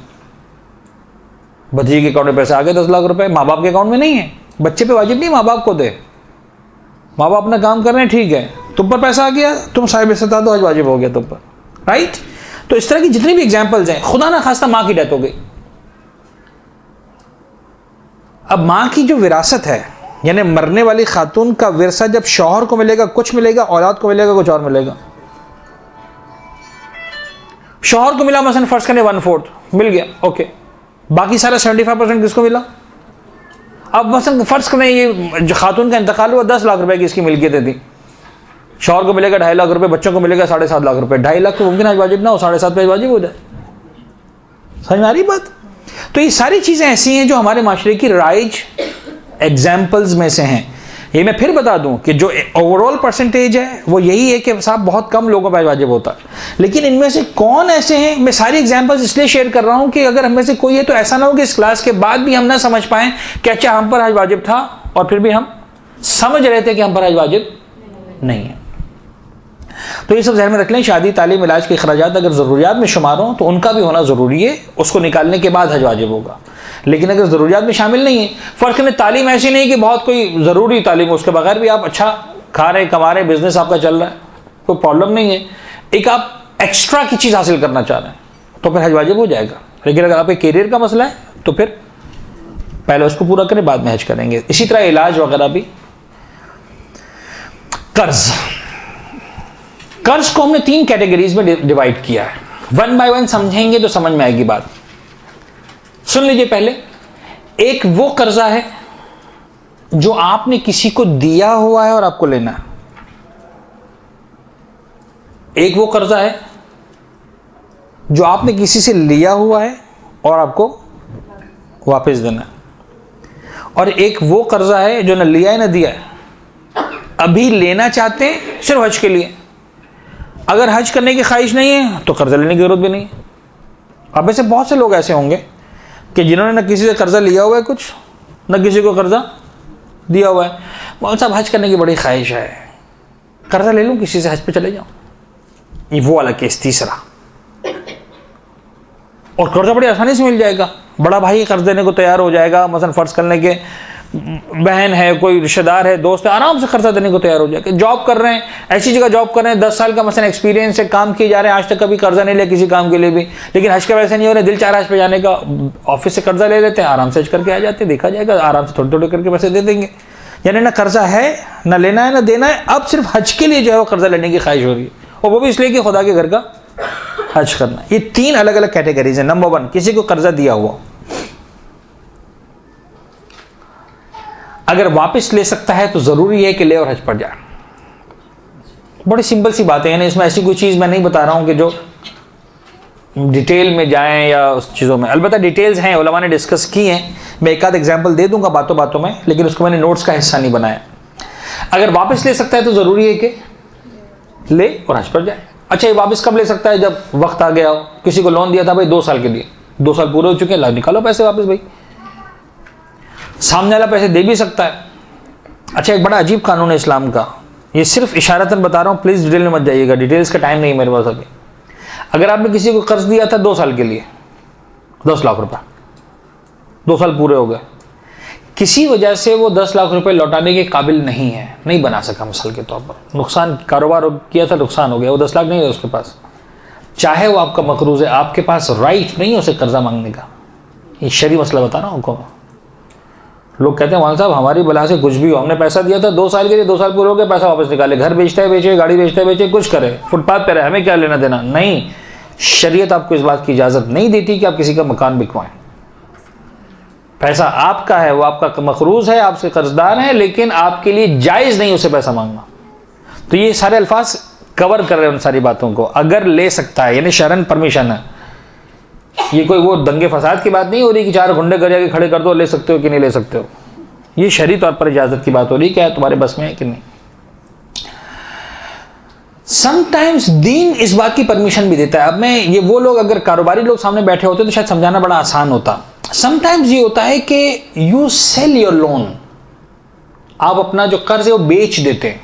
भतीजे के अकाउंट में पैसे आ गए 10 लाख रुपए, माँ बाप के अकाउंट में नहीं है। बच्चे पे वाजिब नहीं माँ बाप को दे, माँ बाप अपना काम कर रहे हैं, ठीक है, तुम पर पैसा आ गया, तुम साहिब इस्तिताअत हो, हज वाजिब हो गया तुम पर, राइट। तो इस तरह की जितनी भी एग्जाम्पल्स हैं, खुदा ना खास्ता माँ की डेथ हो गई, अब माँ की जो विरासत है, यानी मरने वाली खातून का विरसा जब शौहर को मिलेगा कुछ मिलेगा, औलाद को मिलेगा कुछ और मिलेगा। शौहर को मिला मसलन फर्ज करें 1/4 मिल गया, ओके, बाकी सारा 75% किसको मिला? अब मसलन फर्ज करें ये जो खातून का इंतकाल हुआ 10 लाख रुपए की इसकी मिल्कियतें थी, शौहर को मिलेगा 2.5 लाख रुपए, बच्चों को मिलेगा 7.5 लाख रुपए। 2.5 लाख तो मुमकिन आज वाजिब ना हो, 7.5 पे वाजिब हो जाए। समझ में आ रही बात? तो ये सारी चीजें ऐसी हैं जो हमारे माशरे की राइज एग्जाम्पल्स में से हैं। ये मैं फिर बता दूं कि जो ओवरऑल परसेंटेज है वो यही है कि साहब बहुत कम लोगों पर वाजिब होता है, लेकिन इनमें से कौन ऐसे हैं, मैं सारी एग्जाम्पल्स इसलिए शेयर कर रहा हूं कि अगर हमें से कोई है तो ऐसा ना हो कि इस क्लास के बाद भी हम ना समझ पाएं कि अच्छा हम पर हज वाजिब था और फिर भी हम समझ रहे थे कि हम पर हज वाजिब नहीं है। तो ये सब ध्यान में रख लें। शादी, तालीम, इलाज के अखराजात अगर ज़रूरियात में शुमार हों तो उनका भी होना ज़रूरी है, उसको निकालने के बाद हज वाजिब होगा। लेकिन अगर ज़रूरियात में शामिल नहीं है, फ़र्क नहीं, तालीम ऐसी नहीं कि बहुत कोई ज़रूरी तालीम, उसके बगैर भी आप अच्छा खा रहे, कमा रहे, बिजनेस आपका चल रहा है, कोई प्रॉब्लम नहीं है, एक आप एक्स्ट्रा की चीज़ हासिल करना चाह रहे हैं तो फिर हज वाजिब हो जाएगा। लेकिन अगर आपके करियर का मसला है तो फिर पहले उसको पूरा करें, बाद में हज करेंगे। इसी तरह इलाज वगैरह भी। कर्ज को हमने 3 कैटेगरीज में डिवाइड किया है, 1 बाय 1 समझेंगे तो समझ में आएगी बात। सुन लीजिए, पहले एक वो कर्जा है जो आपने किसी को दिया हुआ है और आपको लेना है। एक वो कर्जा है जो आपने किसी से लिया हुआ है और आपको वापस देना है। और एक वो कर्जा है जो ना लिया है ना दिया है, अभी लेना चाहते हैं सिर्फ हज के लिए। अगर हज करने की ख्वाहिश नहीं है तो कर्जा लेने की जरूरत भी नहीं है। अब ऐसे बहुत से लोग ऐसे होंगे कि जिन्होंने ना किसी से कर्जा लिया हुआ है कुछ, ना किसी को कर्जा दिया हुआ है। मौलवी साहब हज करने की बड़ी ख्वाहिश है, कर्जा ले लूं किसी से, हज पे चले जाऊं। ये वो वाला केस तीसरा। और कर्जा बड़ी आसानी से मिल जाएगा, बड़ा भाई कर्ज देने को तैयार हो जाएगा, मसलन फर्ज करने के बहन है, कोई रिश्तेदार है, दोस्त है, आराम से कर्जा देने को तैयार हो जाएगा। जॉब कर रहे हैं, ऐसी जगह जॉब कर रहे हैं, 10 साल का मसलन एक्सपीरियंस है, काम किए जा रहे हैं, आज तक कभी कर्जा नहीं लिया किसी काम के लिए भी, लेकिन हज का वैसे नहीं हो रहा, दिल चाह रहा है हज पे जाने का, ऑफिस से कर्जा ले लेते हैं, आराम से हज करके आ जाते हैं, देखा जाएगा, आराम से थोड़े थोड़े करके पैसे दे देंगे। यानी ना कर्जा है, ना लेना है, ना देना है, अब सिर्फ हज के लिए जो है वो कर्जा लेने की ख्वाहिश हो रही है, और वो भी इसलिए कि खुदा के घर का हज करना। ये 3 अलग अलग कैटेगरीज है। नंबर 1, किसी को कर्जा दिया हुआ, अगर वापस ले सकता है तो जरूरी है कि ले और हज पर जाए। बड़ी सिंपल सी बात है, यानी इसमें ऐसी कोई चीज मैं नहीं बता रहा हूं कि जो डिटेल में जाएं या उस चीजों में, अलबत्ता डिटेल्स हैं, उलमा ने डिस्कस की हैं, मैं एक आध एग्जांपल दे दूंगा बातों बातों में, लेकिन उसको मैंने नोट्स का हिस्सा नहीं बनाया। अगर वापस ले सकता है तो जरूरी है कि ले और हज पर जाए। अच्छा, ये वापस कब ले सकता है? जब वक्त आ गया हो। किसी को लोन दिया था भाई 2 साल के लिए, 2 साल पूरे हो चुके हैं, निकालो पैसे वापस भाई। सामने वाला पैसे दे भी सकता है। अच्छा, एक बड़ा अजीब कानून है इस्लाम का, ये सिर्फ इशारतन बता रहा हूँ, प्लीज डिटेल में मत जाइएगा, डिटेल्स का टाइम नहीं मेरे पास अभी। अगर आपने किसी को कर्ज दिया था 2 साल के लिए 10 लाख रुपए, 2 साल पूरे हो गए, किसी वजह से वो 10 लाख रुपए लौटाने के काबिल नहीं है, नहीं बना सका मिसाल के तौर पर, नुकसान, कारोबार किया था, नुकसान हो गया, वो 10 लाख नहीं है उसके पास, चाहे वो आपका मकरूज है, आपके पास राइट नहीं है उसे कर्जा मांगने का। ये शरी मसला बता रहा हूँ आपको। लोग कहते हैं मौलाना साहब हमारी बला से कुछ भी हो, हमने पैसा दिया था 2 साल के लिए, 2 साल पूरे हो गए, पैसा वापस निकाले, घर बेचता है बेचे, गाड़ी बेचता है बेचे, कुछ करे, फुटपाथ पे रहे, हमें क्या लेना देना। नहीं, शरीयत आपको इस बात की इजाजत नहीं देती कि आप किसी का मकान बिकवाएं। पैसा आपका है, वो आपका मकरूज है, आपसे कर्जदार है, लेकिन आपके लिए जायज नहीं उसे पैसा मांगना। तो ये सारे अल्फाज कवर कर रहे हैं उन सारी बातों को। अगर ले सकता है यानी शरन परमिशन है, ये कोई वो दंगे फसाद की बात नहीं हो रही कि 4 गुंडे घर जाके खड़े कर दो, ले सकते हो कि नहीं ले सकते हो। ये शरई तौर पर इजाजत की बात हो रही है, क्या तुम्हारे बस में है कि नहीं। समटाइम्स दीन इस बात की परमिशन भी देता है। अब मैं ये, वो लोग अगर कारोबारी लोग सामने बैठे होते तो शायद समझाना बड़ा आसान होता। समटाइम्स ये होता है कि यू सेल योर लोन, आप अपना जो कर्ज है वो बेच देते हैं।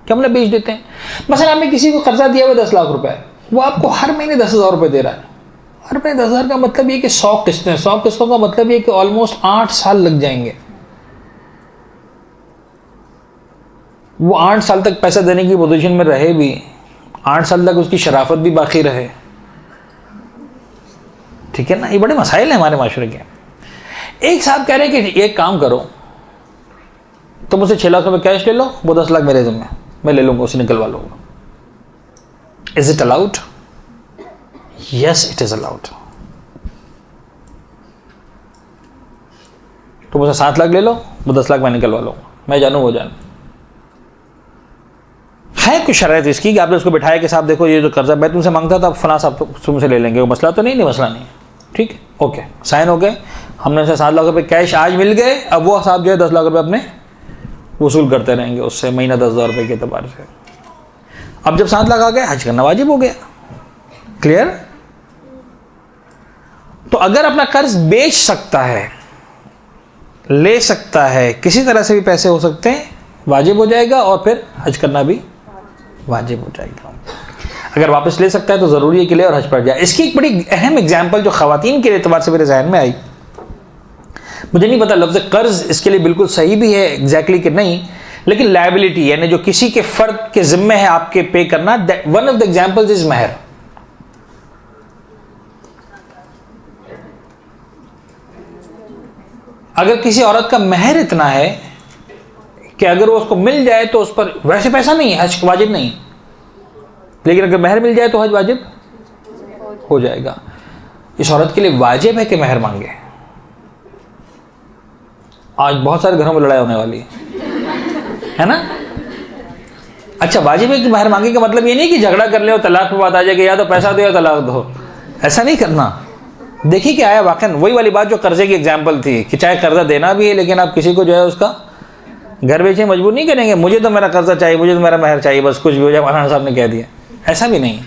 क्या मतलब बेच देते हैं? मसलन आपने किसी को कर्जा दिया हुआ 10 लाख रुपए, वो आपको हर महीने 10,000 रुपए दे रहा है। हर महीने 10,000 का मतलब ये कि 100 किस्तें, 100 किस्तों का मतलब ये कि ऑलमोस्ट 8 साल लग जाएंगे। वो 8 साल तक पैसा देने की पोजीशन में रहे भी, 8 साल तक उसकी शराफत भी बाकी रहे, ठीक है ना। ये बड़े मसाइल हैं हमारे माशरे के। एक साहब कह रहे हैं कि एक काम करो, तुम मुझसे 6 लाख रुपए कैश ले लो, वो 10 लाख मेरे जिम्मे, मैं ले लूंगा, उसे निकलवा लूंगा। Is it allowed? Yes, it is allowed. तुम मुझसे 7 लाख ले लो, वो 10 लाख मैं निकलवा लूंगा, मैं जानू वो जानू। है कुछ शरायत इसकी कि आपने उसको बिठाया कि साहब देखो ये जो कर्जा मैं तुमसे मांगता था, फला साहब तो तुमसे ले लेंगे, वो मसला तो नहीं, मसला नहीं है, ठीक है, ओके, साइन हो गए, हमने उसे 7 लाख रुपए कैश आज मिल गए। अब वो साहब जो है 10 लाख रुपए अपने वसूल करते रहेंगे उससे महीना 10,000 रुपए के एतबार से। अब जब 7 लाख आ गए, हज करना वाजिब हो गया। क्लियर? तो अगर अपना कर्ज बेच सकता है, ले सकता है, किसी तरह से भी पैसे हो सकते हैं, वाजिब हो जाएगा, और फिर हज करना भी वाजिब हो जाएगा। अगर वापस ले सकता है तो जरूरी है कि ले और हज पड़ जाए। इसकी एक बड़ी अहम एग्जाम्पल जो खवातीन के एतबार से मेरे जहन में आई, मुझे नहीं पता लफ्ज़ कर्ज इसके लिए बिल्कुल सही भी है एग्जैक्टली कि नहीं, लेकिन लायबिलिटी यानी जो किसी के फर्द के जिम्मे है आपके पे करना, one of the examples is महर। अगर किसी औरत का महर इतना है कि अगर वो उसको मिल जाए तो उस पर, वैसे पैसा नहीं है, हज वाजिब नहीं, लेकिन अगर महर मिल जाए तो हज वाजिब हो जाएगा। इस औरत के लिए वाजिब है कि महर मांगे। आज बहुत सारे घरों में लड़ाई होने वाली है ना। अच्छा, वाजिब है कि महर मांगे का मतलब ये नहीं कि झगड़ा कर ले और तलाक पे बात आ जाएगी, या तो पैसा दो या तलाक दो, ऐसा नहीं करना। देखिए कि आया वाकई वही वाली बात जो कर्जे की एग्जाम्पल थी कि चाहे कर्जा देना भी है, लेकिन आप किसी को जो है उसका घर बेचे मजबूर नहीं करेंगे, मुझे तो मेरा कर्जा चाहिए, मुझे तो मेरा महर चाहिए, बस कुछ भी हो जाए, मौलाना साहब ने कह दिया, ऐसा भी नहीं।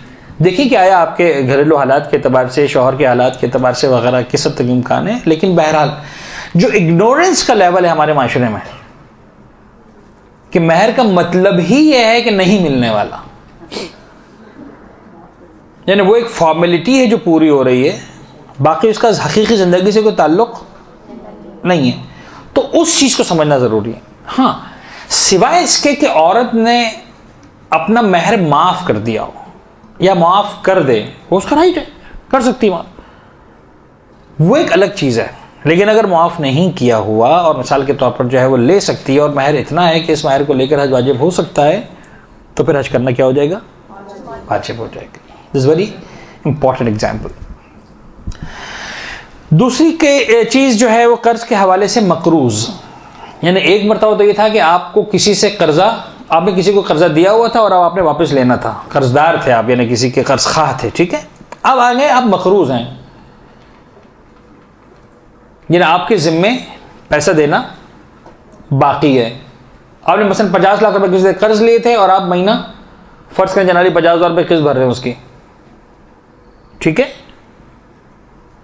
देखिए कि आया आपके घरेलू हालात के एतबार से, शौहर के हालात के एतबार से वगैरह किस हद तक इम्कान है। लेकिन बहरहाल जो इग्नोरेंस का लेवल है हमारे माशरे में कि महर का मतलब ही यह है कि नहीं मिलने वाला, यानी वो एक फॉर्मेलिटी है जो पूरी हो रही है, बाकी उसका हकीकी जिंदगी से कोई ताल्लुक नहीं है, तो उस चीज को समझना जरूरी है। हाँ, सिवाय इसके कि औरत ने अपना महर माफ कर दिया हो या माफ कर दे, वो उसका राइट है, कर सकती माफ, वो एक अलग चीज है। लेकिन अगर माफ नहीं किया हुआ और मिसाल के तौर पर जो है वो ले सकती है और महर इतना है कि इस महर को लेकर हज वाजिब हो सकता है, तो फिर हज करना क्या हो जाएगा? वाजिब हो जाएगा। This very important example. दूसरी के चीज जो है वो कर्ज के हवाले से मकरूज, यानी एक मरतबा तो ये था कि आपको किसी से कर्जा, आपने किसी को कर्जा दिया हुआ था और अब आपने वापस लेना था, कर्जदार थे आप, यानी किसी के कर्ज खाह थे, ठीक है। अब आ गए आप मकरूज हैं, यानी आपके जिम्मे पैसा देना बाकी है। आपने मसलन 50 लाख रुपए किसी से कर्ज लिए थे और आप महीना फर्ज करें जनवरी 50,000 रुपए किस्त भर रहे हैं उसकी, ठीक है।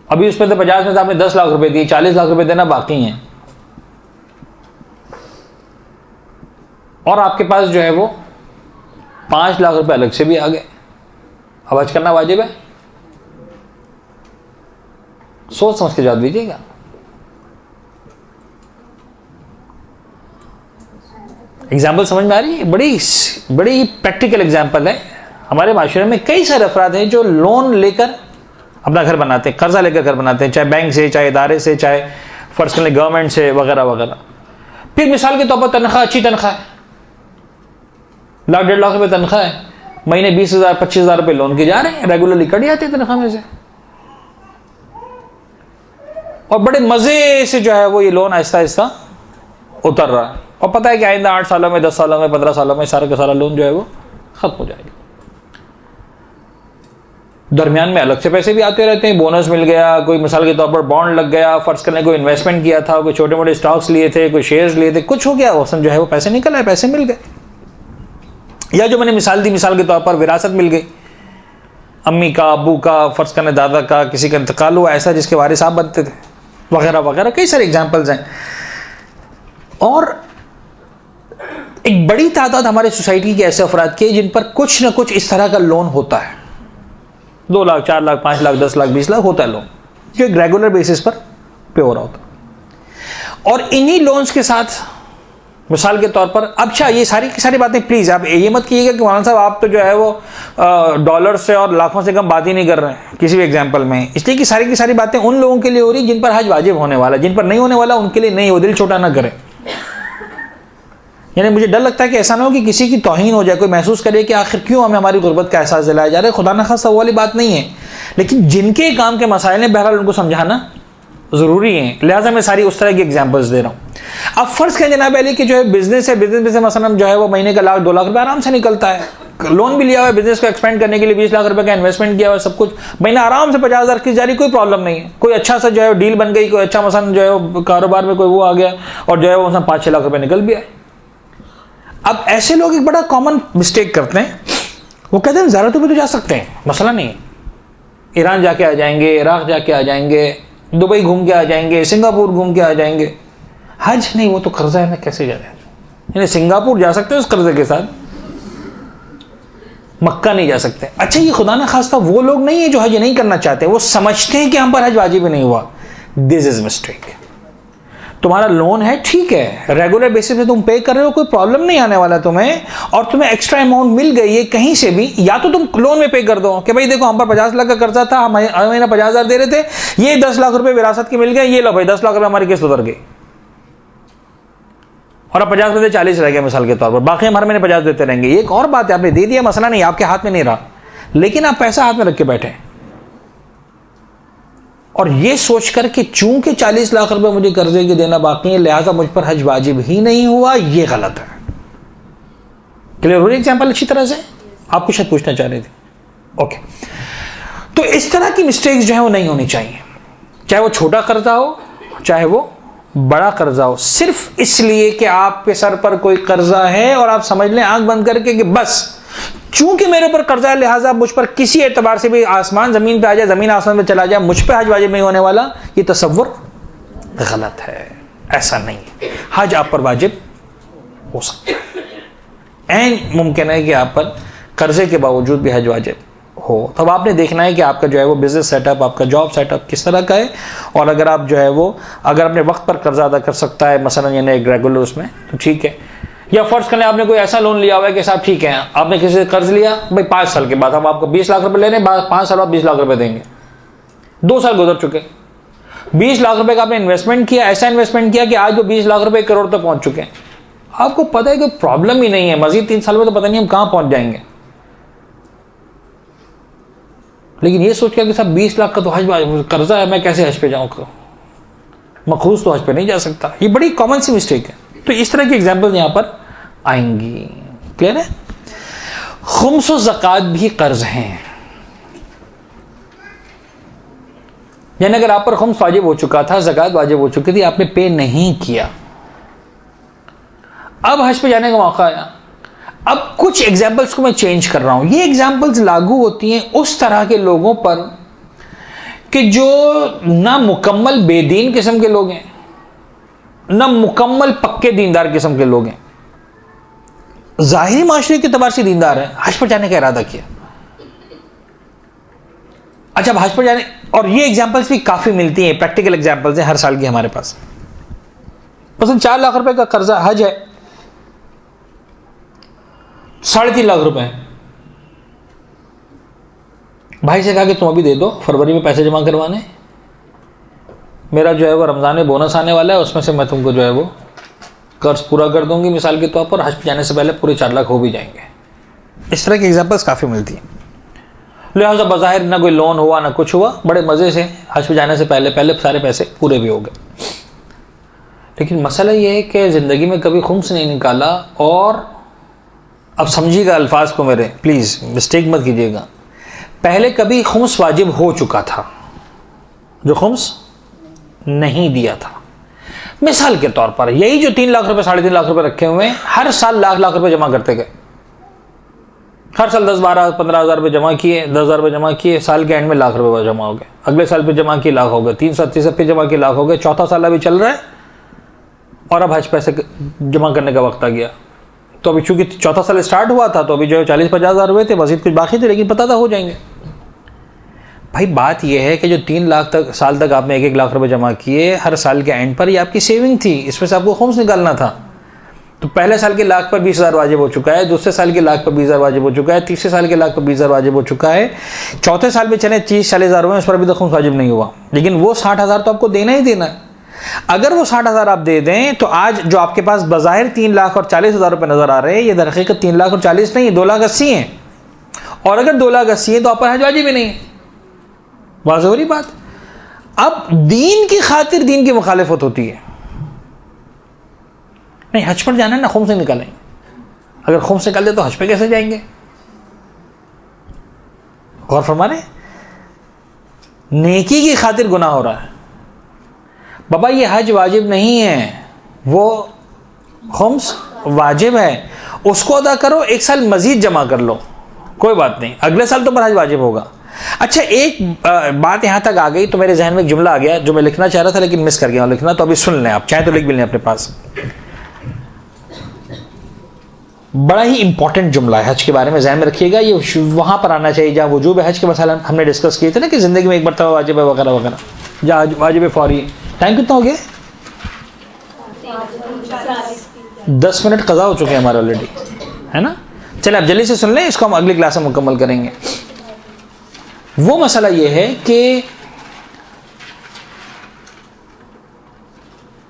अभी उस पर तो 50 में तो आपने 10 लाख रुपए दिए, 40 लाख रुपए देना बाकी हैं। और आपके पास जो है वो 5 लाख रुपए अलग से भी आ गए, अब हज करना वाजिब है? सोच समझ के जवाब दीजिएगा। एग्जाम्पल समझ में आ रही है? बड़ी बड़ी प्रैक्टिकल एग्जाम्पल है। हमारे माशरे में कई सारे अफराद हैं जो लोन लेकर अपना घर बनाते हैं, कर्जा लेकर घर बनाते हैं, चाहे बैंक से, चाहे इदारे से, चाहे फर्ज कर लें गवर्नमेंट से, वगैरह वगैरह। फिर मिसाल के तौर पर तनख्वाह, अच्छी तनख्वाह है, 1-1.5 लाख रुपए तनख्वाह है, महीने 20,000 25,000 रुपए लोन के जा रहे हैं, रेगुलरली कट जाते हैं तनख्वाह में से, और बड़े मजे से जो है वो ये लोन आहिस्ता आहिस्ता उतर रहा है, और पता है कि आइंदा 8 सालों में, 10 सालों में, 15 सालों में सारा का सारा लोन जो है वो खत्म हो जाएगा। दरमियान में अलग से पैसे भी आते रहते हैं, बोनस मिल गया, कोई मिसाल के तौर पर बॉन्ड लग गया, फर्ज करने कोई इन्वेस्टमेंट किया था, कोई छोटे मोटे स्टॉक्स लिए थे, कोई शेयर्स लिए थे, कुछ हो गया, उसमें जो है वो पैसे निकल आए, पैसे मिल गए। या जो मैंने मिसाल दी, मिसाल के तौर पर विरासत मिल गई, अम्मी का, अब्बू का, फर्ज करने दादा का, किसी का इंतकाल हुआ ऐसा जिसके वारिस आप बनते थे, वगैरह वगैरह, कई सारे एग्जाम्पल्स हैं। और एक बड़ी तादाद हमारे सोसाइटी के ऐसे अफराद के जिन पर कुछ ना कुछ इस तरह का लोन होता है, 2 लाख, 4 लाख, 5 लाख, 10 लाख, 20 लाख होता है लोन, जो एक रेगुलर बेसिस पर पे हो रहा होता है। और इन्हीं लोन्स के साथ मिसाल के तौर पर, अच्छा ये सारी की सारी बातें प्लीज आप ये मत कीजिएगा कि मौलाना साहब आप तो जो है वो डॉलर से और लाखों से कम बात ही नहीं कर रहे हैं किसी भी एग्जाम्पल में, इसलिए कि सारी की सारी बातें उन लोगों के लिए हो रही जिन पर हज वाजिब होने वाला, जिन पर नहीं होने वाला उनके लिए नहीं हो, दिल छोटा ना करें। यानी मुझे डर लगता है कि ऐसा ना हो कि किसी की तौहीन हो जाए, कोई महसूस करे कि आखिर क्यों हमें हमारी गुर्बत का एहसास दिलाया जा रहा है। खुदा न खास्ता वो वाली बात नहीं है, लेकिन जिनके काम के मसाइल हैं बहरहाल उनको समझाना जरूरी है, लिहाजा मैं सारी उस तरह की एग्जांपल्स दे रहा हूँ। अब फर्ज करें जनाब अली कि जो है बिजनेस है, बिजनेस में से मसलन जो है वो महीने का 1-2 लाख रुपए आराम से निकलता है, लोन भी लिया हुआ है बिजनेस को एक्सपेंड करने के लिए, 20 लाख रुपए का इन्वेस्टमेंट किया हुआ है, सब कुछ महीना आराम से 50,000 की जारी, कोई प्रॉब्लम नहीं है। कोई अच्छा सा जो है डील बन गई, कोई अच्छा मसलन जो है कारोबार में कोई वो आ गया और जो है वो 5-6 लाख रुपए निकल भी आए। अब ऐसे लोग एक बड़ा कॉमन मिस्टेक करते हैं, वो कहते हैं ज़्यादा भी तो जा सकते हैं, मसला नहीं, ईरान जाके आ जाएंगे, इराक जाके आ जाएंगे, दुबई घूम के आ जाएंगे, सिंगापुर घूम के आ जाएंगे, हज नहीं, वो तो कर्जा है ना, कैसे जा रहे हैं? यानी सिंगापुर जा सकते हैं उस कर्जे के साथ, मक्का नहीं जा सकते। अच्छा ये खुदा ना खास्ता वो लोग नहीं है जो हज नहीं करना चाहते, वो समझते हैं कि हम पर हज वाजिब नहीं हुआ, दिस इज मिस्टेक। तुम्हारा लोन है, ठीक है, रेगुलर बेसिस पे तुम पे कर रहे हो, कोई प्रॉब्लम नहीं आने वाला तुम्हें, और तुम्हें एक्स्ट्रा अमाउंट मिल गई है कहीं से भी, या तो तुम लोन में पे कर दो कि भाई देखो हम पर 50 लाख का कर्जा था, हम महीना 50,000 दे रहे थे, ये 10 लाख रुपए विरासत के मिल गए, ये लो भाई 10 लाख रुपए हमारी किस्त उतर गई, और अब 50 में से 40 रह गया मिसाल के तौर पर, बाकी हम हर महीने 50 देते रहेंगे। ये एक और बात है, आपने दे दिया, मसला नहीं, आपके हाथ में नहीं रहा, लेकिन आप पैसा हाथ में रख के बैठे और ये सोचकर कि चूंकि 40 लाख रुपए मुझे कर्जे के देना बाकी है, लिहाजा मुझ पर हज वाजिब ही नहीं हुआ, ये गलत है। क्लियर हो रही एग्जाम्पल अच्छी तरह से? आप कुछ पूछना चाह रहे थे? ओके। तो इस तरह की मिस्टेक्स जो है वो नहीं होनी चाहिए, चाहे वो छोटा कर्जा हो चाहे वो बड़ा कर्जा हो, सिर्फ इसलिए कि आपके सर पर कोई कर्जा है और आप समझ लें आंख बंद करके कि बस चूंकि मेरे ऊपर कर्जा है लिहाजा मुझ पर किसी एतबार से भी आसमान जमीन पे आ जाए, जमीन आसमान में चला जाए, मुझ पे हज वाजिब नहीं होने वाला, ये तसव्वुर गलत है। ऐसा नहीं है, हज आप पर वाजिब हो सकता है, ऐन मुमकिन है कि आप पर कर्जे के बावजूद भी हज वाजिब हो। तब आपने देखना है कि आपका जो है वो बिजनेस सेटअप, आपका जॉब सेटअप किस तरह का है, और अगर आप जो है वो अगर अपने वक्त पर कर्जा अदा कर सकता है मसलन यानी एक रेगुलर उसमें, तो ठीक है। या फर्ज कर लें आपने कोई ऐसा लोन लिया हुआ है कि साहब ठीक है आपने किसी से कर्ज लिया, भाई 5 साल के बाद हम आपको 20 लाख रुपए ले रहे हैं, 5 साल बाद 20 लाख रुपए देंगे, 2 साल गुजर चुके, 20 लाख रुपए का आपने इन्वेस्टमेंट किया, ऐसा इन्वेस्टमेंट किया कि आज वो 20 लाख रुपए 1 करोड़ तक पहुंच चुके हैं, आपको पता है कि प्रॉब्लम ही नहीं है, मजीद 3 साल में तो पता नहीं हम कहां पहुंच जाएंगे, लेकिन ये सोच के कि साहब 20 लाख का तो हज कर्जा है, मैं कैसे हज पे जाऊं, मखरूज तो हज पे नहीं जा सकता, ये बड़ी कॉमन सी मिस्टेक है। तो इस तरह की एग्जाम्पल यहां पर आएंगी। क्लियर है? खुम्स और ज़कात भी कर्ज हैं, यानी अगर आप पर खुम्स वाजिब हो चुका था, ज़कात वाजिब हो चुकी थी, आपने पे नहीं किया, अब हज पे जाने का मौका आया, अब कुछ एग्जाम्पल्स को मैं चेंज कर रहा हूं। ये एग्जाम्पल्स लागू होती हैं उस तरह के लोगों पर कि जो ना मुकम्मल बेदीन किस्म के लोग हैं, ना मुकम्मल पक्के दीनदार किस्म के लोग हैं। जाहिरी माशरे के एतबार से दीनदार है, हज पर जाने का इरादा किया। अच्छा, अब हज पर जाने, और ये एग्जांपल्स भी काफी मिलती हैं, प्रैक्टिकल एग्जांपल्स हैं हर साल की हमारे पास। मसलन 4 लाख रुपए का कर्जा हज है, 3.5 लाख रुपए, भाई से कहा कि तुम अभी दे दो, फरवरी में पैसे जमा करवाने, मेरा जो है वो रमजान में बोनस आने वाला है, उसमें से मैं तुमको जो है वो कर्ज पूरा कर दूंगी मिसाल के तौर पर, हज पे जाने से पहले पूरे 4 लाख हो भी जाएंगे। इस तरह की एग्जांपल्स काफ़ी मिलती हैं। लिहाजा बज़ाहिर ना कोई लोन हुआ ना कुछ हुआ, बड़े मज़े से हज पे जाने से पहले सारे पैसे पूरे भी हो गए। लेकिन मसला ये है कि ज़िंदगी में कभी खुम्स नहीं निकाला, और अब समझिएगा अल्फाज को मेरे, प्लीज़ मिस्टेक मत कीजिएगा, पहले कभी खुम्स वाजिब हो चुका था जो खुम्स नहीं दिया था। मिसाल के तौर पर यही जो 3 लाख रुपए 3.5 लाख रुपए रखे हुए हैं, हर साल लाख रुपए जमा करते गए, हर साल 10, 12, 15 हज़ार रुपये जमा किए, 10,000 रुपये जमा किए, साल के एंड में लाख रुपए जमा हो गए, अगले साल पे जमा किए लाख हो गए, 3 साल तीसरे पे जमा किए लाख हो गए, चौथा साल अभी चल रहा है और अब हज पैसे जमा करने का वक्त आ गया। तो अभी चूंकि चौथा साल स्टार्ट हुआ था तो अभी जो 40-50 हज़ार रुपये थे, मजीद कुछ बाकी थे, लेकिन पता था हो जाएंगे। भाई बात यह है कि जो 3 लाख साल तक आपने 1-1 लाख रुपए जमा किए, हर साल के एंड पर ये आपकी सेविंग थी, इसमें से आपको खुम्स निकालना था। तो पहले साल के लाख पर 20,000 वाजिब हो चुका है, दूसरे साल के लाख पर 20,000 वाजिब हो चुका है, तीसरे साल के लाख पर 20,000 वाजिब हो चुका है, चौथे साल में चले 30-40 हज़ार हुए, उस पर अभी तक खुम्स वाजिब नहीं हुआ, लेकिन वो 60,000 तो आपको देना ही देना है। अगर वो 60,000 आप दे दें तो आज जो आपके पास बज़ाहिर 3 लाख और 40,000 रुपये नजर आ रहे हैं, ये दरहकीकत 3 लाख और 40 नहीं, 2,80,000 हैं। और अगर 2,80,000 हैं तो आप पर हज वाजिब ही नहीं है। वाज़ेह हो रही बात। अब दीन की खातिर दीन की मुखालिफत होती है, नहीं हज पर जाना है ना, खुम्स से निकालेंगे, अगर खुम्स निकाल दे तो हज पे कैसे जाएंगे? गौर फरमा रहे, नेकी की खातिर गुनाह हो रहा है। बाबा ये हज वाजिब नहीं है, वो खुम्स वाजिब है, उसको अदा करो, 1 साल मजीद जमा कर लो, कोई बात नहीं, अगले साल तो पर हज वाजिब होगा। अच्छा, एक बात यहां तक आ गई तो मेरे जहन में एक जुमला आ गया जो मैं लिखना चाह रहा था लेकिन मिस कर गया लिखना, तो अभी सुन लें, आप चाहे तो लिख भी लें अपने पास। बड़ा ही इंपॉर्टेंट जुमला है, हज के बारे में जहन में रखिएगा, ये वहां पर आना चाहिए जहां वजूब है हज के मसाला हमने डिस्कस किए थे ना, कि जिंदगी में एक मरतबा वाजिब है वगैरह वगैरह, जहाँ वाजिब है फौरी। टाइम कितना हो गया? 10 मिनट कज़ा हो चुके हैं हमारे ऑलरेडी, है ना। चलिए आप जल्दी से सुन लें, इसको हम अगली क्लास में मुकम्मल करेंगे। वो मसला ये है कि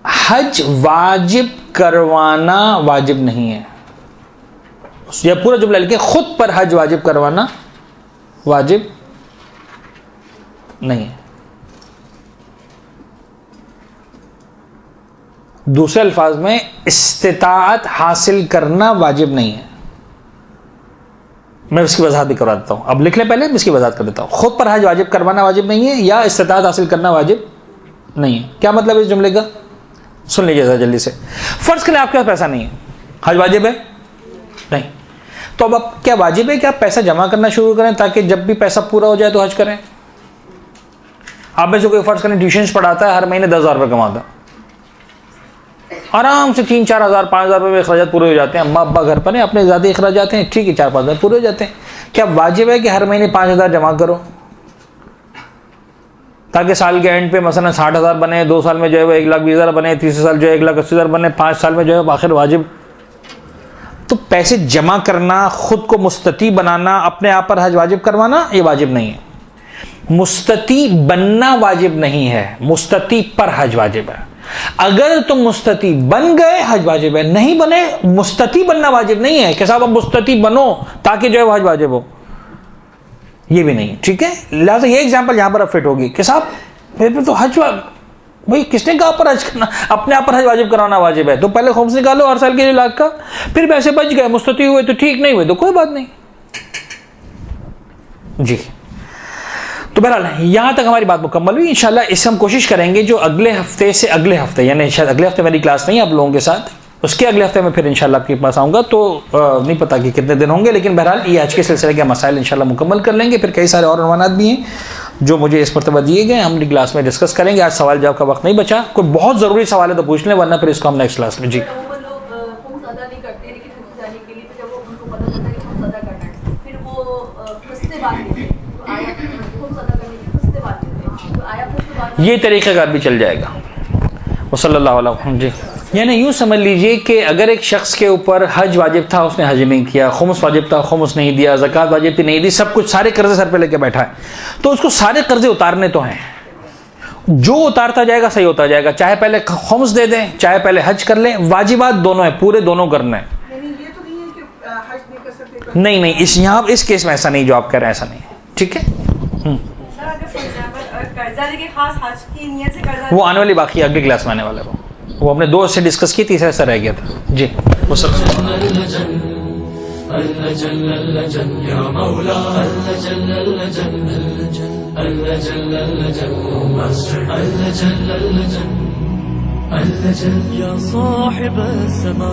हज वाजिब करवाना वाजिब नहीं है, यह पूरा जुमला लिखे, खुद पर हज वाजिब करवाना वाजिब नहीं है। दूसरे अल्फाज में इस्तिताअत हासिल करना वाजिब नहीं है। मैं इसकी वजाहत भी करवा देता हूं, अब लिख ले पहले, मैं इसकी वजाहत कर देता हूं। खुद पर हज वाजिब करवाना वाजिब नहीं है या इस्तिताअत हासिल करना वाजिब नहीं है। क्या मतलब है इस जुमले का? सुन लीजिए जरा जल्दी से। फर्ज करें आपके पास पैसा नहीं है, हज वाजिब है नहीं, तो अब आप क्या वाजिब है कि आप पैसा जमा करना शुरू करें ताकि जब भी पैसा पूरा हो जाए तो हज करें? आप में से कोई फर्ज करें ट्यूशन पढ़ाता है, हर महीने 10,000 रुपये कमाता, आराम से 3-4 हज़ार 5,000 रुपये में अखराजात पूरे हो जाते हैं, अम्मा अब्बा घर पर हैं, अपने ज़्यादा अखराजात हैं, ठीक है 4-5 हज़ार पूरे हो जाते हैं। क्या वाजिब है कि हर महीने 5,000 जमा करो ताकि साल के एंड पे मसलन 60,000 बने, 2 साल में जो है वो 1,20,000 बने, तीसरे साल जो है 1,80,000 बने, 5 साल में जो है आखिर वाजिब? तो पैसे जमा करना, खुद को मुस्तती बनाना, अपने आप पर हज वाजिब करवाना, ये वाजिब नहीं है। मुस्तती बनना वाजिब नहीं है, मुस्तती पर हज वाजिब है। अगर तुम मुस्तती बन गए हज वाजिब है, नहीं बने मुस्तती बनना वाजिब नहीं है कि साहब अब मुस्तती बनो ताकि जो है हज वाजिब हो, ये भी नहीं है, ठीक है। लिहाजा ये एग्जांपल यहां पर अब फिट होगी कि साहब फिर तो हज भाई किसने कहा पर हज करना, अपने आप पर हज वाजिब कराना वाजिब है, तो पहले खुम्स निकालो हर साल के 1 लाख का, फिर पैसे बच गए, मुस्तती हुए तो ठीक, नहीं हुए तो कोई बात नहीं जी। तो बहरहाल यहां तक हमारी बात मुकम्मल हुई। इंशाल्लाह इससे हम कोशिश करेंगे जो अगले हफ्ते से अगले हफ्ते, यानी शायद अगले हफ्ते मेरी क्लास नहीं आप लोगों के साथ, उसके अगले हफ्ते में फिर इंशाल्लाह आपके पास आऊँगा, तो नहीं पता कि कितने दिन होंगे, लेकिन बहरहाल ये आज के सिलसिले के मसाइल इंशाल्लाह मुकम्मल कर लेंगे। फिर कई सारे और उन्वानात भी हैं जो मुझे इस मरतबा दिए गए, हम क्लास में डिस्कस करेंगे। आज सवाल जवाब का वक्त नहीं बचा, कोई बहुत ज़रूरी सवाल है तो पूछ लें, वरना फिर इसको हम नेक्स्ट क्लास में जी। ये तरीक़ेकार भी चल जाएगा। वसल्लल्लाहु अलैहि वसल्लम। जी, यानी यूँ समझ लीजिए कि अगर एक शख्स के ऊपर हज वाजिब था, उसने हज नहीं किया, खुमुस वाजिब था, खुमुस नहीं दिया, ज़कात वाजिब थी, नहीं दी, सब कुछ सारे कर्जे सर पे लेके बैठा है, तो उसको सारे कर्जे उतारने तो हैं। जो उतारता जाएगा सही होता जाएगा, चाहे पहले खुमुस दे दें, चाहे पहले हज कर लें, वाजिबात दोनों है, पूरे दोनों करने हैं। नहीं नहीं, इस यहाँ इस केस में ऐसा नहीं जो आप कह रहे हैं, ऐसा नहीं, ठीक है। वो आने वाली बाकी अगली क्लास में आने वाला है, वो अपने दोस्त से डिस्कस की, तीसरा ऐसा रह गया था। जी, वो सब या साहिब समा